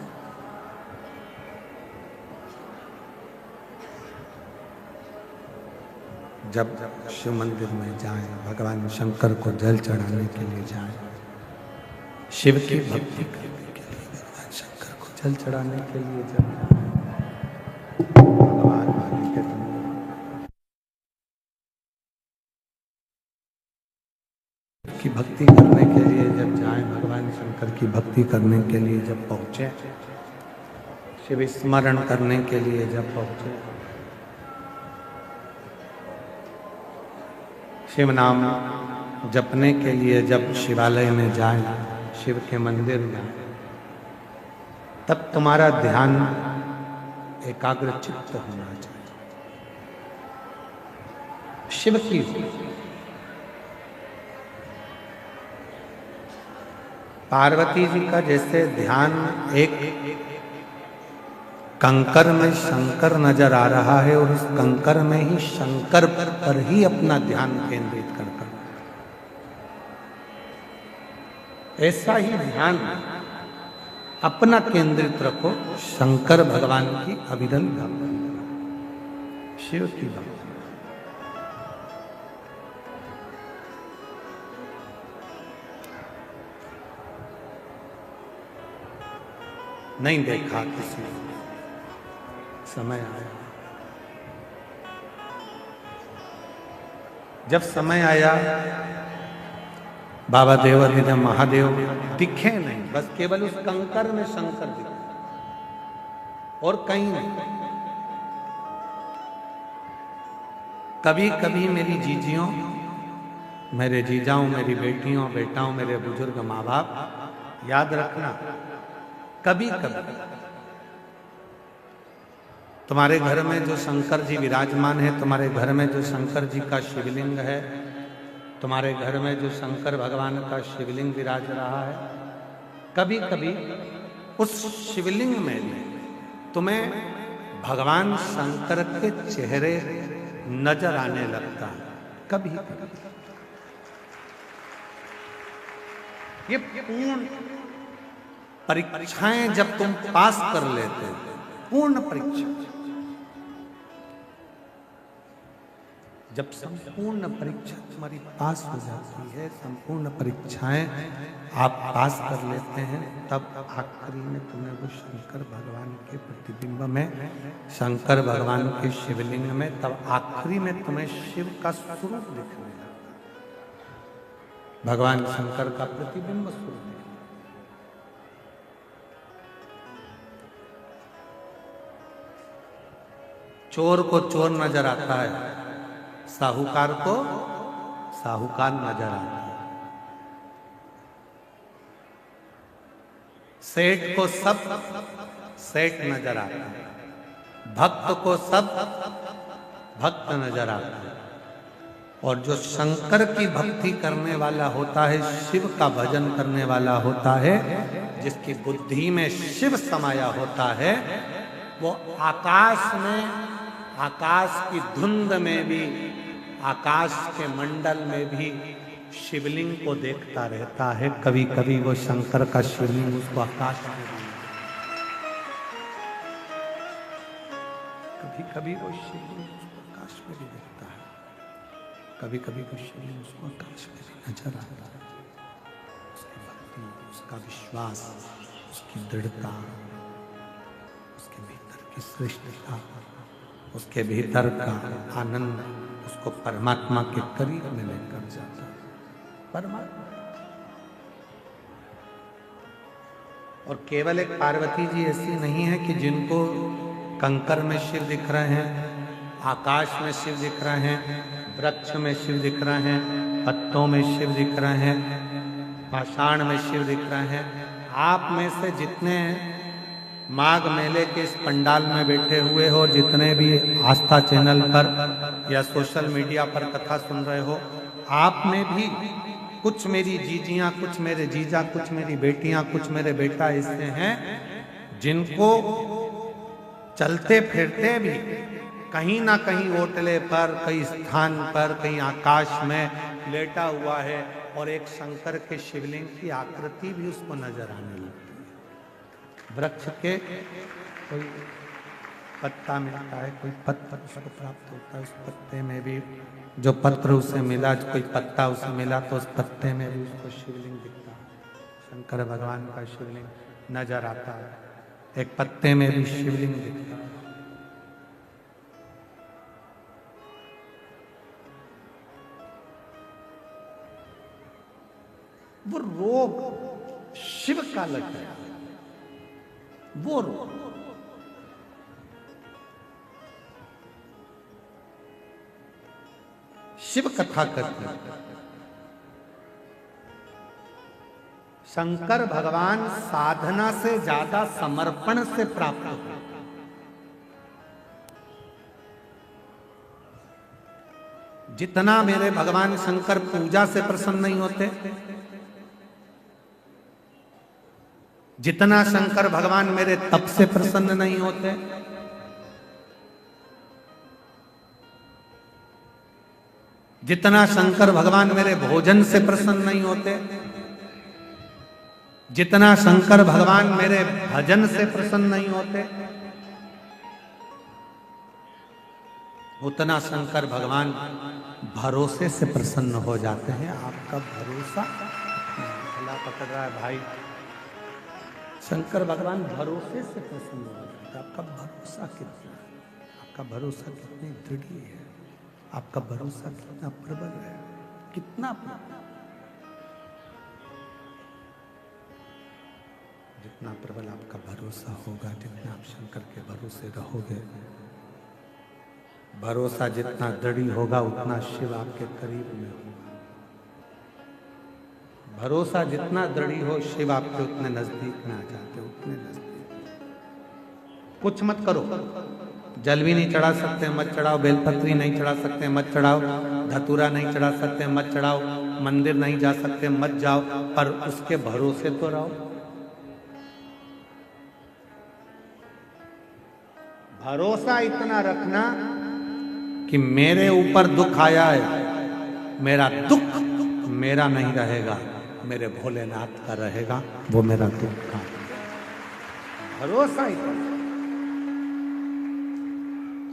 जब शिव मंदिर में जाएं, भगवान शंकर को जल चढ़ाने के लिए जाएं, शिव की भक्ति करने के लिए भगवान शंकर को जल चढ़ाने के लिए जब भगवान वाले के की भक्ति करने के लिए जब जाएं, भगवान शंकर की भक्ति करने के लिए जब पहुंचे, शिव स्मरण करने के लिए जब पहुंचे, शिव नाम जपने के लिए जब शिवालय में जाएं, शिव के मंदिर में, तब तुम्हारा ध्यान एकाग्र चित्त होना चाहिए। शिव की पार्वती जी का जैसे ध्यान एक कंकर में शंकर नजर आ रहा है और उस कंकर में ही शंकर पर ही अपना ध्यान केंद्रित कर, ऐसा ही ध्यान अपना केंद्रित रखो शंकर भगवान की अविरल भक्ति, शिव की भक्ति। नहीं देखा किसी ने, समय आया जब समय आया बाबा देवाधिदेव महादेव दिखे नहीं, बस केवल उस कंकर में शंकर दिखे और कहीं नहीं। कभी कभी मेरी जीजियों, मेरे जीजाओं, मेरी बेटियों बेटाओं, मेरे बुजुर्ग माँ बाप, याद रखना, कभी कभी तुम्हारे घर में जो शंकर जी विराजमान है, तुम्हारे घर में जो शंकर जी का शिवलिंग है, तुम्हारे घर में जो शंकर भगवान का शिवलिंग विराज रहा है, कभी कभी उस शिवलिंग में भी तुम्हें भगवान शंकर के चेहरे नजर आने लगता है। कभी कभी ये पूर्ण परीक्षाएं जब तुम पास कर लेते हो, पूर्ण परीक्षा, जब संपूर्ण परीक्षा तुम्हारी पास हो जाती है, संपूर्ण परीक्षाएं आप पास कर लेते हैं, तब आखिरी में तुम्हें वो शंकर भगवान के प्रतिबिंब में, शंकर भगवान के शिवलिंग में, तब आखिरी में तुम्हें शिव का स्वरूप दिखने लगता, भगवान शंकर का प्रतिबिंब स्वरूप। चोर को चोर नजर आता है, साहूकार को साहूकार नजर आता है, सेठ को सब सेठ नजर आता है, भक्त को सब भक्त नजर आता है। और जो शंकर की भक्ति करने वाला होता है, शिव का भजन करने वाला होता है, जिसकी बुद्धि में शिव समाया होता है, वो आकाश में, आकाश की धुंध में भी, आकाश के मंडल में भी शिवलिंग को देखता रहता है। कभी कभी वो शंकर का शिवलिंग उसको आकाश में, कभी कभी वो शिवलिंग उसको आकाश में भी देखता है, कभी कभी वो शिवलिंग उसको आकाश में भी नजर आता है। उसकी भक्ति, उसका विश्वास, उसकी दृढ़ता, उसके भीतर की श्रेष्ठता, उसके भीतर का आनंद उसको परमात्मा के करीब में लेकर जाता है। परमात्मा और केवल एक पार्वती जी ऐसी नहीं है कि जिनको कंकर में शिव दिख रहे हैं, आकाश में शिव दिख रहे हैं, वृक्ष में शिव दिख रहे हैं, पत्तों में शिव दिख रहे हैं, पाषाण में शिव दिख रहे हैं। आप में से जितने माघ मेले के इस पंडाल में बैठे हुए हो, जितने भी आस्था चैनल पर या सोशल मीडिया पर कथा सुन रहे हो, आप में भी कुछ मेरी जीजियां, कुछ मेरे जीजा, कुछ मेरी बेटियां, कुछ मेरे बेटा ऐसे हैं जिनको चलते फिरते भी कहीं ना कहीं ओटले पर, कहीं स्थान पर, कहीं आकाश में लेटा हुआ है और एक शंकर के शिवलिंग की आकृति भी उसको नजर आने लगती है। वृक्ष के कोई पत्ता मिलता है, कोई पत्ता उसको प्राप्त होता है, उस पत्ते में भी जो पत्र उसे मिला, कोई पत्ता उसे मिला तो उस पत्ते में भी उसको शिवलिंग दिखता है, शंकर भगवान का शिवलिंग नजर आता है, एक पत्ते में भी शिवलिंग दिखता है। वो रोग शिव का लग गया, वो रोग शिव कथा करते शंकर भगवान साधना से ज्यादा समर्पण से प्राप्त होते। जितना मेरे भगवान शंकर पूजा से प्रसन्न नहीं होते, जितना शंकर भगवान मेरे तप से प्रसन्न नहीं होते, जितना शंकर भगवान मेरे भोजन से प्रसन्न नहीं होते, जितना शंकर भगवान मेरे भजन से प्रसन्न नहीं होते, उतना शंकर भगवान भरोसे से प्रसन्न हो जाते हैं। आपका भरोसा गला पकड़ रहा है भाई, शंकर भगवान भरोसे से प्रसन्न हो जाते हैं। आपका भरोसा कितना है, आपका भरोसा कितनी दृढ़ है, आपका भरोसा कितना प्रबल है, कितना प्रबल। जितना प्रबल आपका भरोसा होगा, जितना आप शंकर के भरोसे रहोगे, भरोसा जितना दृढ़ होगा उतना शिव आपके करीब में होगा। भरोसा जितना दृढ़ हो, शिव आपके उतने नजदीक में आ जाते, उतने नजदीक। कुछ मत करो, जल भी नहीं चढ़ा सकते मत चढ़ाओ, बेलपत्री नहीं चढ़ा सकते मत चढ़ाओ, धतूरा नहीं चढ़ा सकते मत चढ़ाओ, मंदिर नहीं जा सकते मत जाओ, पर उसके भरोसे तो रहो। भरोसा इतना रखना कि मेरे ऊपर दुख आया है, मेरा दुख मेरा नहीं रहेगा, मेरे भोलेनाथ का रहेगा, वो मेरा दुख का। भरोसा इतना।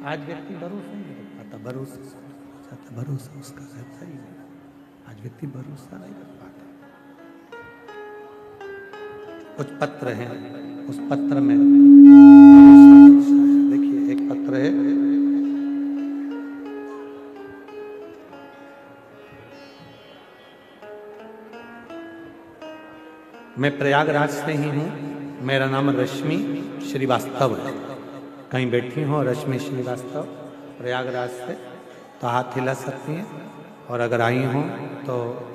आज व्यक्ति भरोसा नहीं रख पाता, भरोसा उसका रहता ही नहीं। आज व्यक्ति भरोसा नहीं रख पाता। कुछ पत्र हैं, उस पत्र में देखिए, एक पत्र है, मैं प्रयागराज से ही हूँ, मेरा नाम रश्मि श्रीवास्तव है। कहीं बैठी हो रश्मि श्रीवास्तव प्रयागराज से तो हाथ हिला सकती हैं, और अगर आई हो तो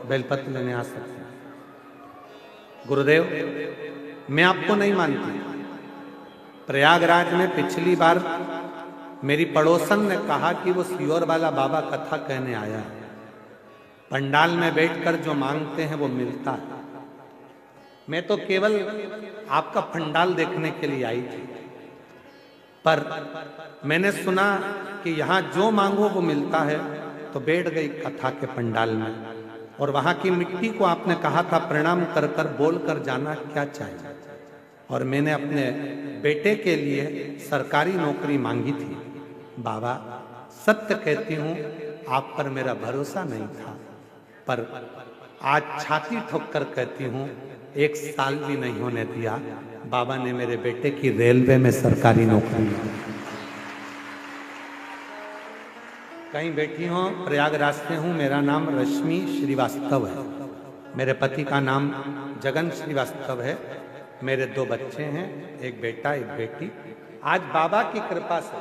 बेलपत्र लेने आ सकती हैं। गुरुदेव, मैं आपको नहीं मानती। प्रयागराज में पिछली बार मेरी पड़ोसन ने कहा कि वो सियोर वाला बाबा कथा कहने आया है, पंडाल में बैठकर जो मांगते हैं वो मिलता है। मैं तो केवल आपका पंडाल देखने के लिए आई थी, पर मैंने सुना कि यहाँ जो मांगो वो मिलता है, तो बैठ गई कथा के पंडाल में। और वहाँ की मिट्टी को आपने कहा था प्रणाम कर कर बोल कर जाना क्या चाहिए, और मैंने अपने बेटे के लिए सरकारी नौकरी मांगी थी। बाबा, सत्य कहती हूँ, आप पर मेरा भरोसा नहीं था, पर आज छाती ठोक कर कहती हूँ, 1 साल भी नहीं होने दिया, बाबा ने मेरे बेटे की रेलवे में सरकारी नौकरी दी। कहीं बैठी हूँ, प्रयागराज से हूँ, मेरा नाम रश्मि श्रीवास्तव है, मेरे पति का नाम जगन श्रीवास्तव है, मेरे 2 बच्चे हैं, एक बेटा एक बेटी। आज बाबा की कृपा से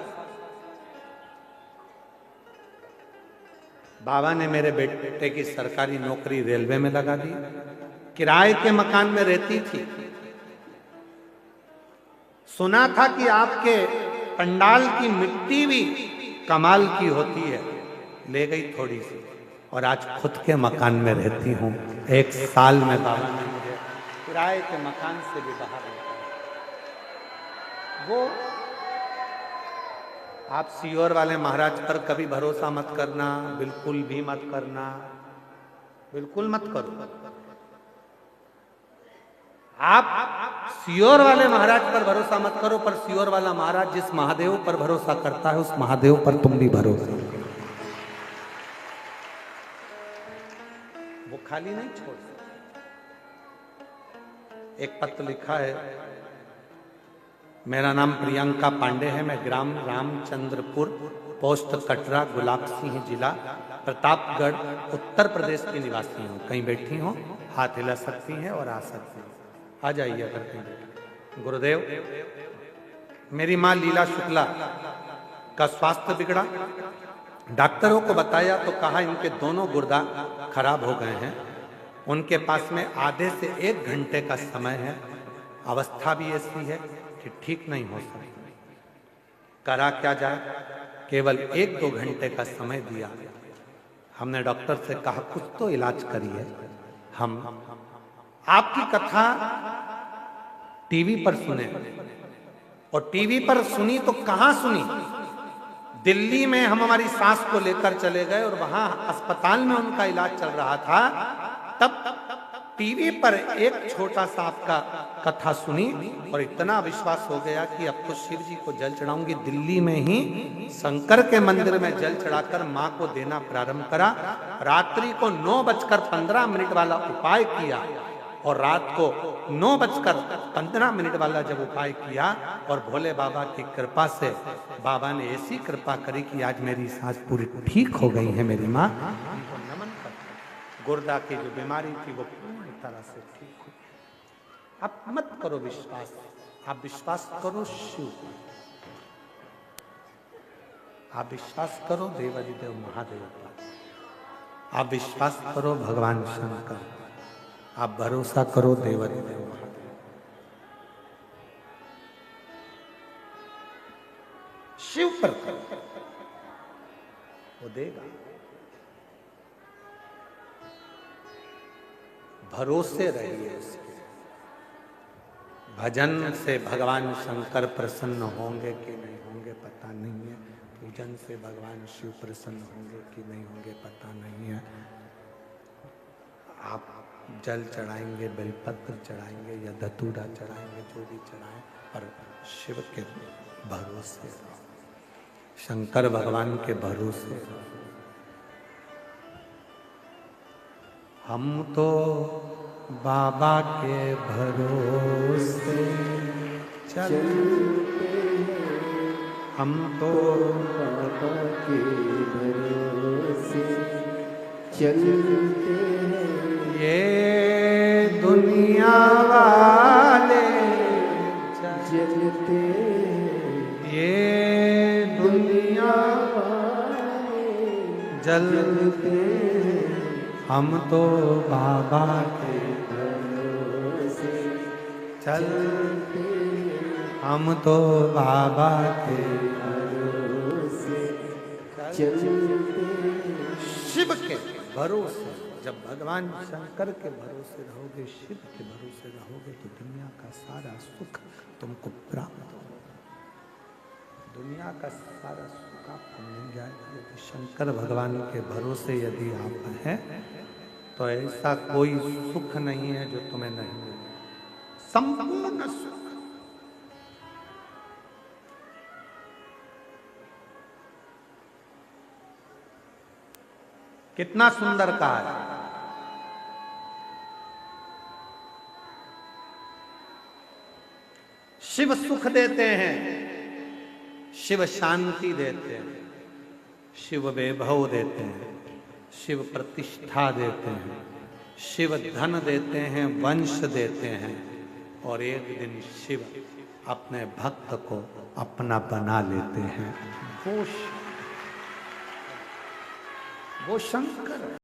बाबा ने मेरे बेटे की सरकारी नौकरी रेलवे में लगा दी। किराए के मकान में रहती थी, सुना था कि आपके पंडाल की मिट्टी भी कमाल की होती है, ले गई थोड़ी सी, और आज खुद के मकान में रहती हूँ। 1 साल में बाबा ने मुझे किराए के मकान से भी बाहर निकाला। वो आप सियोर वाले महाराज पर कभी भरोसा मत करना, बिल्कुल भी मत करना, बिल्कुल मत करो। आप सियोर वाले महाराज पर भरोसा मत करो, पर सियोर वाला महाराज जिस महादेव पर भरोसा करता है, उस महादेव पर तुम भी भरोसा करो। वो खाली नहीं छोड़ सकते। एक पत्र लिखा है, मेरा नाम प्रियंका पांडे है, मैं ग्राम रामचंद्रपुर, पोस्ट कटरा, गुलाब सिंह जिला, प्रतापगढ़, उत्तर प्रदेश की निवासी हूँ। कहीं बैठी हो, हाथ हिला सकती हैं और आ सकती हैं, आ जाइए अगर कहीं। गुरुदेव, मेरी माँ लीला शुक्ला का स्वास्थ्य बिगड़ा, डॉक्टरों को बताया तो कहा इनके दोनों गुर्दा खराब हो गए हैं, उनके पास में आधे से 1 घंटे का समय है, अवस्था भी ऐसी है कि ठीक नहीं हो सकती। करा क्या जाए, केवल 1-2 घंटे का समय दिया। हमने डॉक्टर से कहा कुछ तो इलाज करिए। हम आपकी कथा टीवी पर सुने, और टीवी पर सुनी तो कहां सुनी, दिल्ली में हम हमारी सास को लेकर चले गए और वहां अस्पताल में उनका इलाज चल रहा था। तब टीवी पर एक छोटा सा आपका कथा सुनी और इतना विश्वास हो गया कि अब तो शिव जी को जल चढ़ाऊंगी। दिल्ली में ही शंकर के मंदिर में जल चढ़ाकर मां को देना प्रारंभ करा। रात्रि को 9:15 वाला उपाय किया, और रात को 9:15 वाला जब उपाय किया और भोले बाबा की कृपा से बाबा ने ऐसी कृपा करी कि आज मेरी सांस पूरी ठीक हो गई है। मेरी माँ उनको नमन कर, गुर्दा की जो बीमारी थी वो पूरी तरह से ठीक हो। आप मत करो विश्वास, आप विश्वास करो शिव पर, आप विश्वास करो देवादिदेव महादेव पर, आप विश्वास करो भगवान शंकर, आप भरोसा करो देवादिदेव महादेव। शिव पर करो, वो देगा। भरोसे रहिए उसके। भजन से भगवान शंकर प्रसन्न होंगे कि नहीं होंगे पता नहीं है, पूजन से भगवान शिव प्रसन्न होंगे कि नहीं होंगे पता नहीं है। आप जल चढ़ाएंगे, बेलपत्र चढ़ाएंगे या धतूरा चढ़ाएंगे, जो भी चढ़ाएं, पर शिव के भरोसे रहो, शंकर भगवान के भरोसे रहो। हम तो बाबा के भरोसे चलते हैं, हम तो बाबा के भरोसे चलते हैं। ये दुनिया वाले जलते, ये दुनिया वाले जलते, हम तो बाबा के भरोसे चलते, हम तो बाबा के भरोसे चलते। शिव के भरोसे, जब भगवान शंकर के भरोसे रहोगे, शिव के भरोसे रहोगे, तो दुनिया का सारा सुख तुमको प्राप्त हो। दुनिया का सारा सुख आपको मिल जाएगा। यदि शंकर भगवान के भरोसे यदि आप हैं, तो ऐसा कोई सुख नहीं है जो तुम्हें नहीं मिले। संपूर्ण सुख। कितना सुंदर कहा है। शिव सुख देते हैं, शिव शांति देते हैं, शिव वैभव देते हैं, शिव प्रतिष्ठा देते हैं, शिव धन देते हैं, वंश देते हैं, और एक दिन शिव अपने भक्त को अपना बना लेते हैं। वो शंकर है।